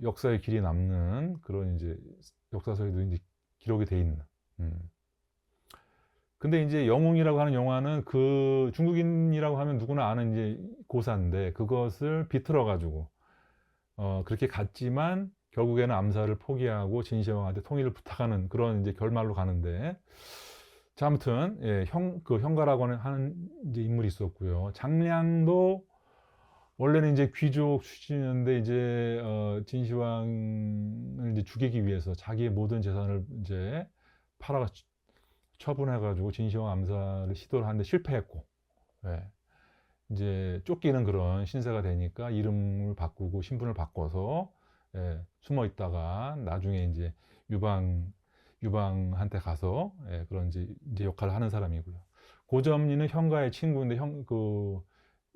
역사에 길이 남는 그런 이제 역사서에도 이제 기록이 돼 있는. 근데 이제 영웅이라고 하는 영화는 그 중국인이라고 하면 누구나 아는 이제 고사인데, 그것을 비틀어 가지고 그렇게 갔지만 결국에는 암살을 포기하고 진시황한테 통일을 부탁하는 그런 이제 결말로 가는데, 자, 아무튼 예, 형가라고 하는 이제 인물이 있었고요. 장량도 원래는 이제 귀족 출신인데, 이제 진시황을 이제 죽이기 위해서 자기의 모든 재산을 이제 팔아 처분해가지고 진시황 암살을 시도를 하는데 실패했고, 예, 이제 쫓기는 그런 신세가 되니까 이름을 바꾸고 신분을 바꿔서, 예, 숨어 있다가 나중에 이제 유방한테 가서, 예, 그런 이제 역할을 하는 사람이고요. 고점리는 형가의 친구인데,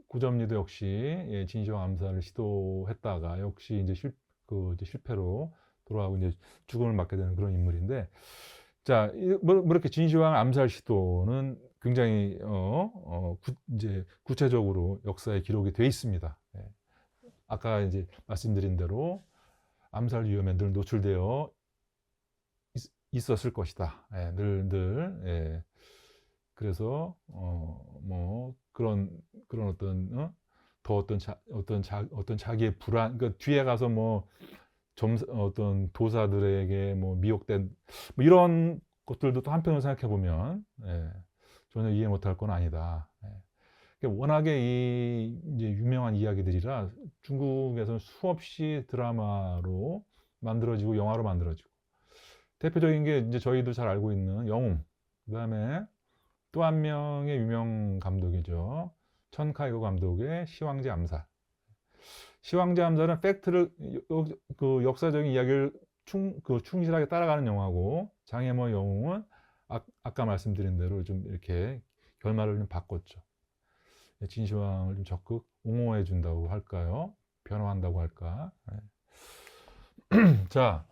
고점리도 역시, 예, 진시황 암살을 시도했다가 역시 이제 이제 실패로 돌아가고 이제 죽음을 맞게 되는 그런 인물인데, 자, 뭐 이렇게 진시황 암살 시도는 굉장히 이제 구체적으로 역사에 기록이 돼 있습니다. 예. 아까 이제 말씀드린 대로 암살 위험에 늘 노출되어 있었을 것이다. 예, 늘. 예. 그래서 뭐 그런 어떤 자기의 불안, 그러니까 뒤에 가서 뭐 어떤 도사들에게 뭐 미혹된 뭐 이런 것들도 또 한편으로 생각해 보면, 예, 전혀 이해 못할 건 아니다. 예. 그러니까 워낙에 이제 유명한 이야기들이라 중국에서는 수없이 드라마로 만들어지고 영화로 만들어지고, 대표적인 게 이제 저희도 잘 알고 있는 영웅, 그다음에 또 한 명의 유명 감독이죠. 천카이거 감독의 시황제 암살. 시황제 암살은 팩트를, 그 역사적인 이야기를 충실하게 따라가는 영화고, 장애모 영웅은 아까 말씀드린 대로 좀 이렇게 결말을 좀 바꿨죠. 진시황을 좀 적극 옹호해 준다고 할까요? 변호한다고 할까? 자,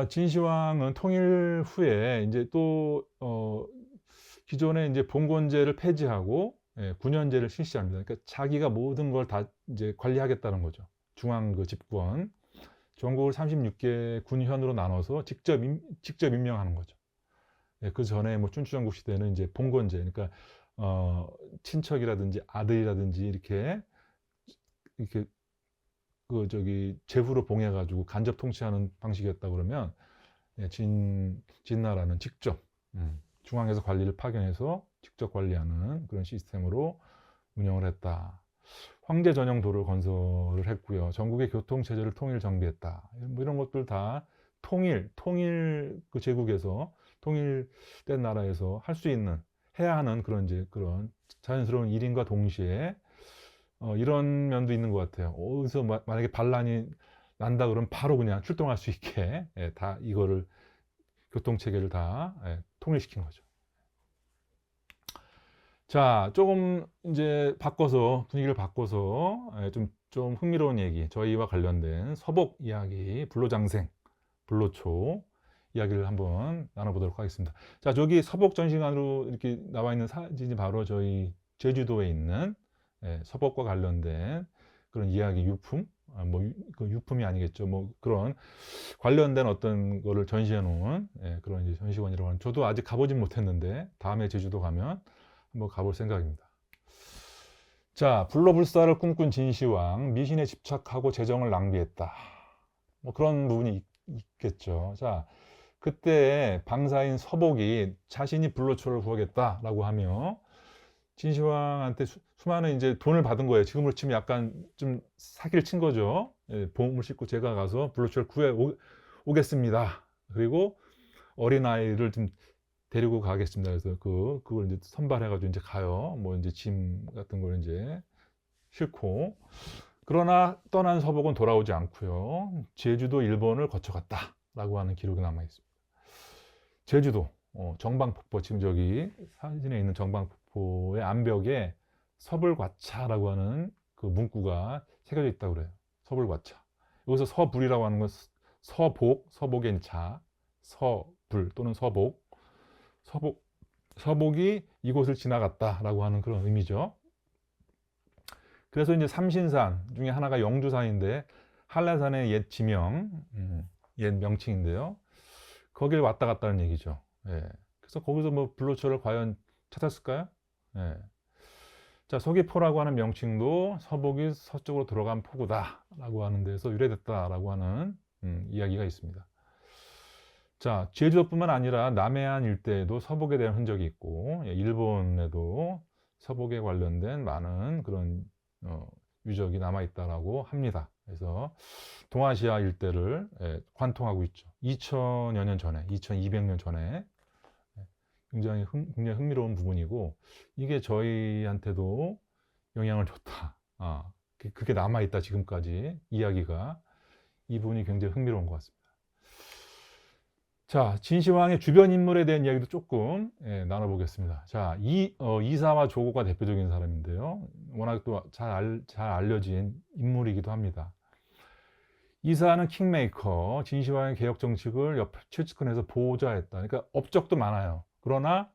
진시황은 통일 후에 이제 또 기존의 이제 봉건제를 폐지하고, 예, 군현제를 실시합니다. 그러니까 자기가 모든 걸 다 이제 관리하겠다는 거죠. 중앙 그 집권, 전국을 36개 군현으로 나눠서 직접 임명하는 거죠. 예, 그 전에 뭐 춘추전국 시대는 이제 봉건제, 그러니까 친척이라든지 아들이라든지 이렇게 그 제후로 봉해가지고 간접 통치하는 방식이었다 그러면, 예, 진나라는 직접 중앙에서 관리를 파견해서 직접 관리하는 그런 시스템으로 운영을 했다. 황제 전용 도로를 건설을 했고요. 전국의 교통 체제를 통일 정비했다. 뭐 이런 것들 다 통일 그 제국에서 통일된 나라에서 할 수 있는, 해야 하는 그런 그런 자연스러운 일인과 동시에 이런 면도 있는 것 같아요. 어디서 만약에 반란이 난다 그러면 바로 그냥 출동할 수 있게, 예, 다 이거를 교통 체계를 다, 예, 통일시킨 거죠. 자, 조금 이제 분위기를 바꿔서, 예, 좀 흥미로운 얘기, 저희와 관련된 서복 이야기, 불로장생, 불로초, 이야기를 한번 나눠보도록 하겠습니다. 자, 저기 서복 전시관으로 이렇게 나와 있는 사진이 바로 저희 제주도에 있는 서복과 관련된 그런 이야기 유품, 그 유품이 아니겠죠. 뭐 그런 관련된 어떤 거를 전시해 놓은 그런 이제 전시관이라고 하는. 저도 아직 가보진 못했는데 다음에 제주도 가면 한번 가볼 생각입니다. 자, 불로불사를 꿈꾼 진시황, 미신에 집착하고 재정을 낭비했다. 뭐 그런 부분이 있겠죠. 자, 그때 방사인 서복이 자신이 불로초를 구하겠다라고 하며 진시황한테 수많은 이제 돈을 받은 거예요. 지금으로 치면 약간 좀 사기를 친 거죠. 보험을 싣고 제가 가서 불로초를 구해 오겠습니다. 그리고 어린아이를 좀 데리고 가겠습니다. 그래서 그걸 이제 선발해가지고 이제 가요. 뭐 이제 짐 같은 걸 이제 싣고. 그러나 떠난 서복은 돌아오지 않고요. 제주도 일본을 거쳐갔다라고 하는 기록이 남아 있습니다. 제주도 정방폭포, 지금 저기 사진에 있는 정방폭포의 암벽에 서불과차라고 하는 그 문구가 새겨져 있다고 그래요. 서불과차. 여기서 서불이라고 하는 건 서복의 자, 서불 또는 서복이 이곳을 지나갔다라고 하는 그런 의미죠. 그래서 이제 삼신산 중에 하나가 영주산인데 한라산의 옛 지명, 옛 명칭인데요. 거길 왔다 갔다는 얘기죠. 그래서 거기서 뭐 불로초를 과연 찾았을까요? 자, 서귀포라고 하는 명칭도 서복이 서쪽으로 들어간 포구다라고 하는 데서 유래됐다라고 하는 이야기가 있습니다. 자, 제주도뿐만 아니라 남해안 일대에도 서복에 대한 흔적이 있고 일본에도 서복에 관련된 많은 그런 유적이 남아있다라고 합니다. 그래서 동아시아 일대를 관통하고 있죠. 2000여 년 전에, 2200년 전에 굉장히 흥미로운 부분이고 이게 저희한테도 영향을 줬다. 그게 남아있다 지금까지 이야기가. 이 부분이 굉장히 흥미로운 것 같습니다. 자, 진시황의 주변 인물에 대한 이야기도 조금 나눠보겠습니다. 자, 이사와 조고가 대표적인 사람인데요. 워낙 또 잘 알려진 인물이기도 합니다. 이사는 킹메이커, 진시황의 개혁 정책을 옆에 최측근해서 보좌했다. 그러니까 업적도 많아요. 그러나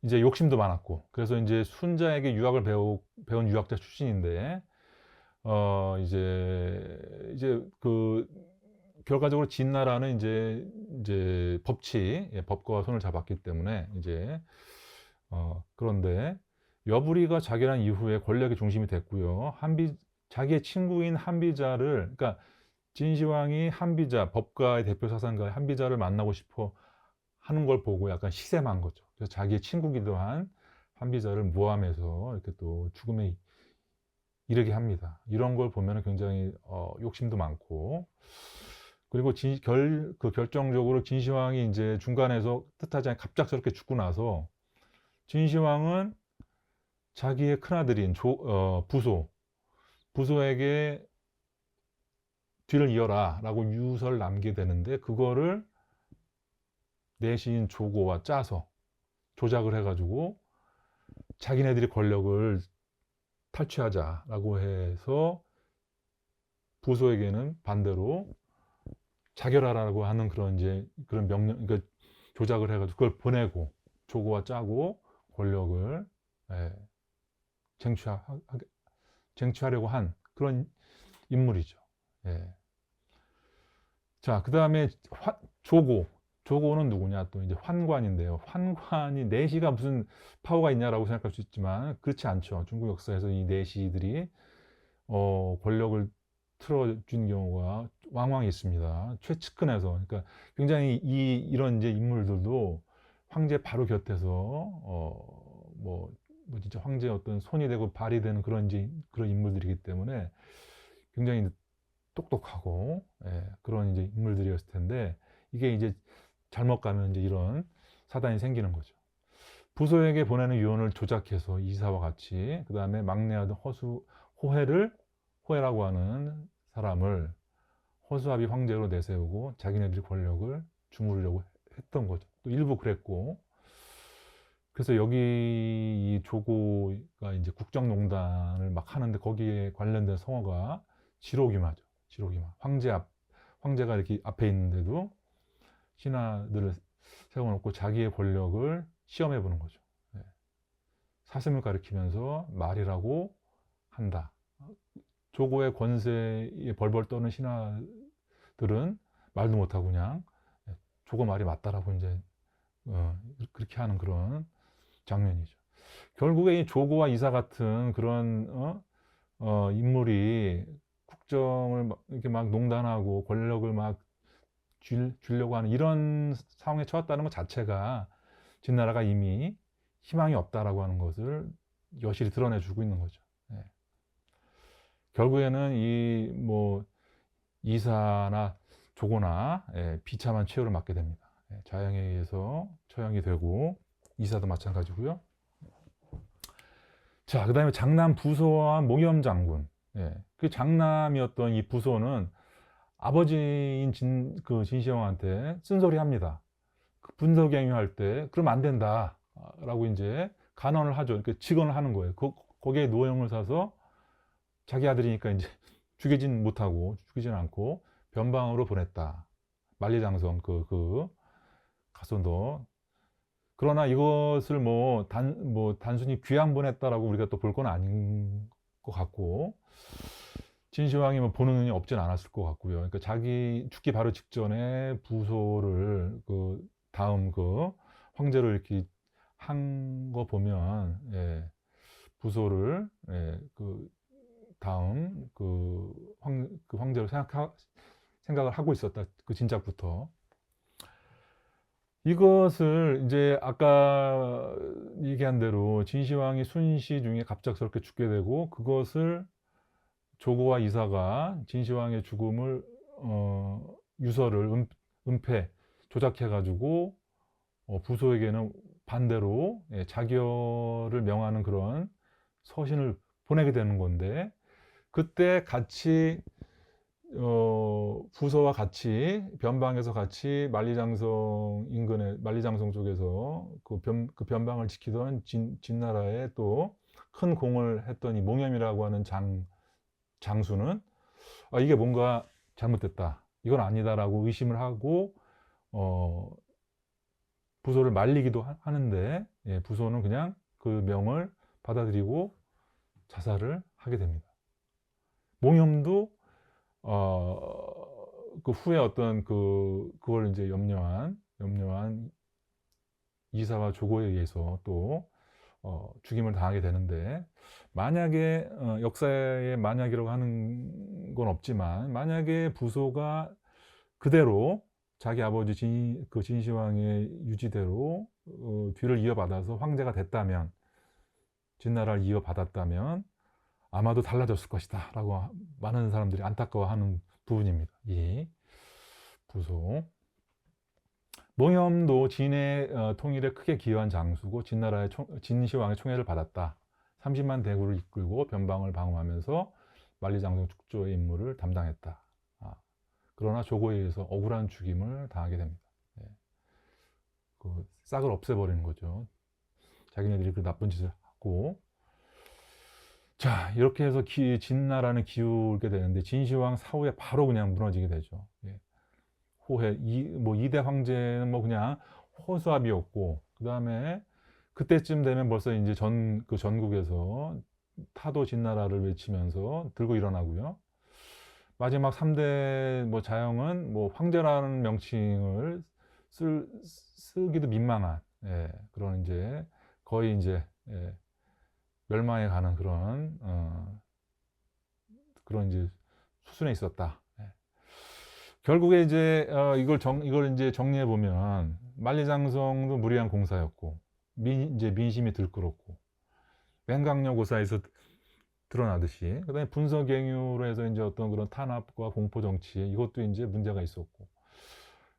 이제 욕심도 많았고, 그래서 이제 순자에게 유학을 배운 유학자 출신인데, 이제 결과적으로 진나라는 이제 법과 손을 잡았기 때문에 그런데 여부리가 자결한 이후에 권력의 중심이 됐고요. 자기의 친구인 한비자를, 그러니까 진시황이 한비자, 법가의 대표 사상가의 한비자를 만나고 싶어 하는 걸 보고 약간 시샘한 거죠. 그래서 자기의 친구기도 한 한비자를 모함해서 이렇게 또 죽음에 이르게 합니다. 이런 걸 보면 굉장히 욕심도 많고, 그리고 결정적으로 진시황이 이제 중간에서 뜻하지 않게 갑작스럽게 죽고 나서 진시황은 자기의 큰아들인 부소에게 뒤를 이어라 라고 유서를 남기게 되는데, 그거를 내시인 조고와 짜서 조작을 해가지고 자기네들이 권력을 탈취하자라고 해서 부소에게는 반대로 자결하라고 하는 그런 명령, 그러니까 조작을 해가지고 그걸 보내고 조고와 짜고 권력을 쟁취하려고 한 그런 인물이죠. 자, 그 다음에 조고는 누구냐? 또 이제 환관인데요. 환관이 내시가 무슨 파워가 있냐라고 생각할 수 있지만 그렇지 않죠. 중국 역사에서 이 내시들이 권력을 틀어준 경우가 왕왕 있습니다. 최측근에서. 그러니까 굉장히 이런 이제 인물들도 황제 바로 곁에서 뭐 진짜 황제의 어떤 손이 되고 발이 되는 그런 인물들이기 때문에 굉장히 똑똑하고 그런 이제 인물들이었을 텐데, 이게 이제 잘못 가면 이제 이런 사단이 생기는 거죠. 부소에게 보내는 유언을 조작해서 이사와 같이, 그 다음에 막내 아들 호해라고 하는 사람을 허수아비 황제로 내세우고 자기네들이 권력을 주무르려고 했던 거죠. 또 일부 그랬고, 그래서 여기 이 조고가 이제 국정농단을 막 하는데 거기에 관련된 성어가 지로기마죠. 지로기마. 황제가 이렇게 앞에 있는데도 신하들을 세워놓고 자기의 권력을 시험해 보는 거죠. 예. 사슴을 가리키면서 말이라고 한다. 조고의 권세에 벌벌 떠는 신하들은 말도 못하고 그냥 조고 말이 맞다라고 이제 그렇게 하는 그런 장면이죠. 결국에 이 조고와 이사 같은 그런 인물이 국정을 이렇게 막 농단하고 권력을 막 주려고 하는 이런 상황에 처했다는 것 자체가 진나라가 이미 희망이 없다라고 하는 것을 여실히 드러내주고 있는 거죠. 예. 결국에는 이 뭐 이사나 조고나 비참한 최후를 맞게 됩니다. 자양에 의해서 처형이 되고 이사도 마찬가지고요. 자, 그 다음에 장남 부소와 몽염 장군. 그 장남이었던 이 부소는 아버지인 진시황한테 쓴소리 합니다. 그 분서갱유할 때 그럼 안 된다 라고 이제 간언을 하죠. 그러니까 직언을 하는 거예요. 거기에 노형을 사서 자기 아들이니까 이제 죽이진 않고 변방으로 보냈다. 만리장성 가서 너. 그러나 이것을 단순히 귀양 보냈다라고 우리가 또 볼 건 아닌 것 같고, 진시황이 보는 눈이 없진 않았을 것 같고요. 그러니까 자기 죽기 바로 직전에 부소를 다음 황제로 이렇게 한 거 보면, 부소를 다음 황제로 생각을 하고 있었다. 그 진작부터. 이것을 이제 아까 얘기한 대로 진시황이 순시 중에 갑작스럽게 죽게 되고, 그것을 조고와 이사가 진시황의 죽음을 유서를 은폐 조작해 가지고 부소에게는 반대로 자결을 명하는 그런 서신을 보내게 되는 건데, 그때 같이 부소와 같이 변방에서 같이 만리장성 인근에 만리장성 쪽에서 그 변방을 지키던 진나라에 또 큰 공을 했던 이 몽염이라고 하는 장수는 이게 뭔가 잘못됐다, 이건 아니다라고 의심을 하고 부소를 말리기도 하는데, 부소는 그냥 그 명을 받아들이고 자살을 하게 됩니다. 몽염도 그 후에 어떤 그걸 이제 염려한 이사와 조고에 의해서 또 죽임을 당하게 되는데, 만약에 역사의 만약이라고 하는 건 없지만, 만약에 부소가 그대로 자기 아버지 진시황의 유지대로 뒤를 이어받아서 황제가 됐다면, 진나라를 이어받았다면 아마도 달라졌을 것이다 라고 많은 사람들이 안타까워하는 부분입니다. 이 부소. 몽염도 진의 통일에 크게 기여한 장수고, 진시황의 총애를 받았다. 30만 대군을 이끌고 변방을 방어하면서 만리장성 축조의 임무를 담당했다. 그러나 조고에 의해서 억울한 죽임을 당하게 됩니다. 그 싹을 없애버리는 거죠. 자기네들이 그 나쁜 짓을 하고. 자, 이렇게 해서 진나라는 기울게 되는데, 진시황 사후에 바로 그냥 무너지게 되죠. 호해, 2대 황제는 그냥 허수아비였고, 그 다음에 그때쯤 되면 벌써 이제 전국에서 타도 진나라를 외치면서 들고 일어나고요. 마지막 3대 자영은 황제라는 명칭을 쓰기도 민망한, 그런 이제 거의 이제 멸망에 가는 그런 이제 수순에 있었다. 결국에 이제 이걸 이제 정리해 보면, 만리장성도 무리한 공사였고, 이제 민심이 들끓었고, 맹강려 고사에서 드러나듯이, 그다음에 분서갱유로 해서 이제 어떤 그런 탄압과 공포 정치, 이것도 이제 문제가 있었고,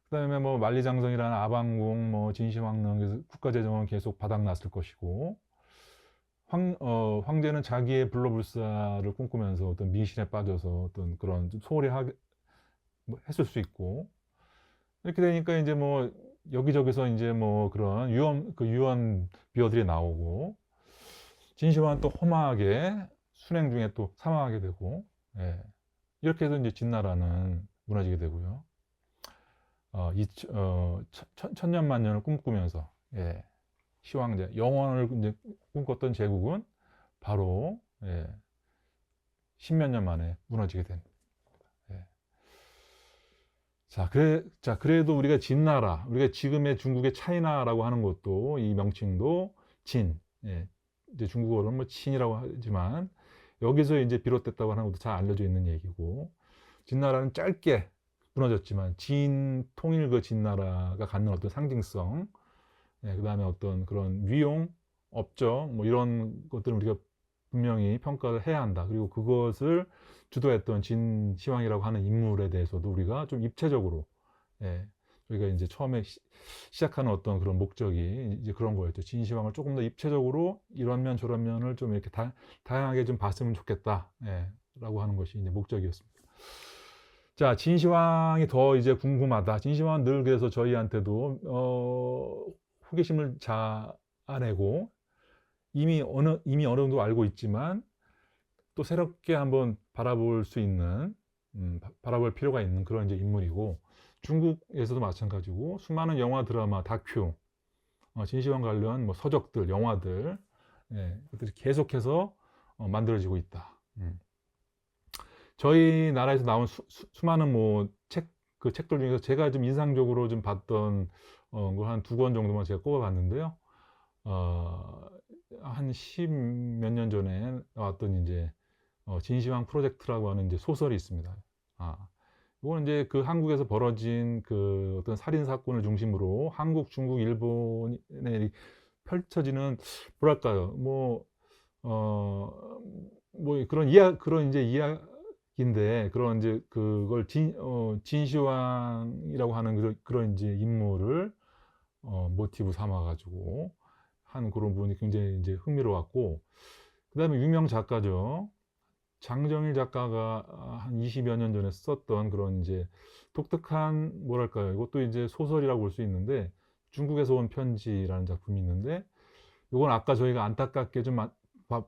그다음에 만리장성이라는 아방궁, 진시황릉, 국가재정은 계속 바닥났을 것이고, 황제는 자기의 불로불사를 꿈꾸면서 어떤 미신에 빠져서 어떤 그런 좀 소홀히 했을 수 있고, 이렇게 되니까 이제 여기저기서 이제 그런 유언 비어들이 나오고, 진시황은 또 허망하게 순행 중에 또 사망하게 되고, 이렇게 해서 이제 진나라는 무너지게 되고요. 천년만년을 꿈꾸면서, 예, 시황제, 영원을 이제 꿈꿨던 제국은 바로, 예, 십몇 년 만에 무너지게 됩니다. 예. 자, 그래도 우리가 진나라, 우리가 지금의 중국의 차이나라고 하는 것도, 이 명칭도 진, 예, 이제 중국어로는 뭐 친이라고 하지만, 여기서 이제 비롯됐다고 하는 것도 잘 알려져 있는 얘기고, 진나라는 짧게 무너졌지만, 진, 통일 그 진나라가 갖는 어떤 상징성, 예, 그 다음에 어떤 그런 위용, 업적, 뭐 이런 것들을 우리가 분명히 평가를 해야 한다. 그리고 그것을 주도했던 진시황이라고 하는 인물에 대해서도 우리가 좀 입체적으로, 예, 저희가 이제 처음에 시작하는 어떤 그런 목적이 이제 그런 거였죠. 진시황을 조금 더 입체적으로 이런 면 저런 면을 좀 이렇게 다양하게 좀 봤으면 좋겠다, 예, 라고 하는 것이 이제 목적이었습니다. 자, 진시황이 더 이제 궁금하다. 진시황은 늘 그래서 저희한테도 호기심을 자아내고 이미 어느 정도 알고 있지만 또 새롭게 한번 바라볼 수 있는, 바라볼 필요가 있는 그런 이제 인물이고, 중국에서도 마찬가지고 수많은 영화, 드라마, 다큐, 진시황 관련 뭐 서적들, 영화들, 예, 그들이 계속해서 만들어지고 있다. 저희 나라에서 나온 수많은 뭐 그 책들 중에서 제가 좀 인상적으로 좀 봤던 거 한 두 권 정도만 제가 꼽아봤는데요. 한 십 몇 년 전에 나왔던 이제 진시황 프로젝트라고 하는 이제 소설이 있습니다. 이거는 이제 그 한국에서 벌어진 그 어떤 살인 사건을 중심으로 한국, 중국, 일본에 펼쳐지는 뭐랄까요, 뭐 그런 이제 이야기인데, 그런 이제 그걸 진시황이라고 하는 그런 이제 인물을 모티브 삼아가지고 한 그런 부분이 굉장히 이제 흥미로웠고, 그 다음에 유명 작가죠. 장정일 작가가 한 20여 년 전에 썼던 그런 이제 독특한, 뭐랄까요, 이것도 이제 소설이라고 볼 수 있는데, 중국에서 온 편지라는 작품이 있는데, 이건 아까 저희가 안타깝게 좀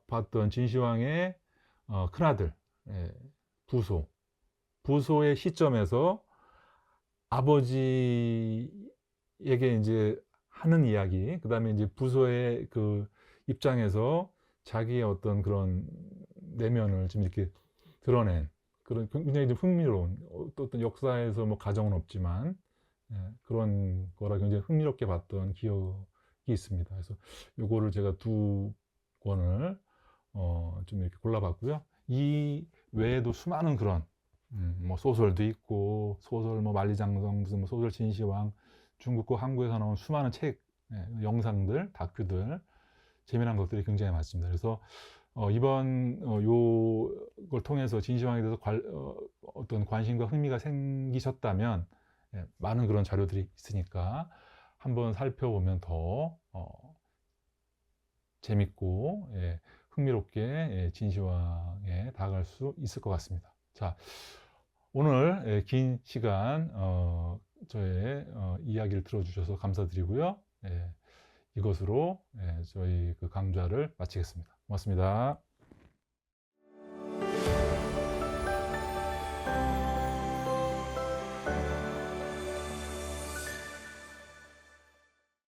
봤던 진시황의 큰아들, 예, 부소의 시점에서 아버지에게 이제 하는 이야기, 그 다음에 이제 부소의 그 입장에서 자기의 어떤 그런 내면을 좀 이렇게 드러낸 그런 굉장히 좀 흥미로운, 또 어떤 역사에서 뭐 가정은 없지만, 예, 그런 거라 굉장히 흥미롭게 봤던 기억이 있습니다. 그래서 요거를 제가 두 권을 좀 이렇게 골라봤고요. 이 외에도 수많은 그런 뭐 소설도 있고, 소설 뭐 만리장성, 무슨 뭐 소설 진시황, 중국과 한국에서 나온 수많은 책, 예, 영상들, 다큐들, 재미난 것들이 굉장히 많습니다. 그래서 이번 요걸 통해서 진시황에 대해서 어떤 관심과 흥미가 생기셨다면, 예, 많은 그런 자료들이 있으니까 한번 살펴보면 더 재밌고, 예, 흥미롭게, 예, 진시황에 다가갈 수 있을 것 같습니다. 자, 오늘, 예, 긴 시간 저의 이야기를 들어주셔서 감사드리고요. 예, 이것으로, 예, 저희 그 강좌를 마치겠습니다. 고맙습니다.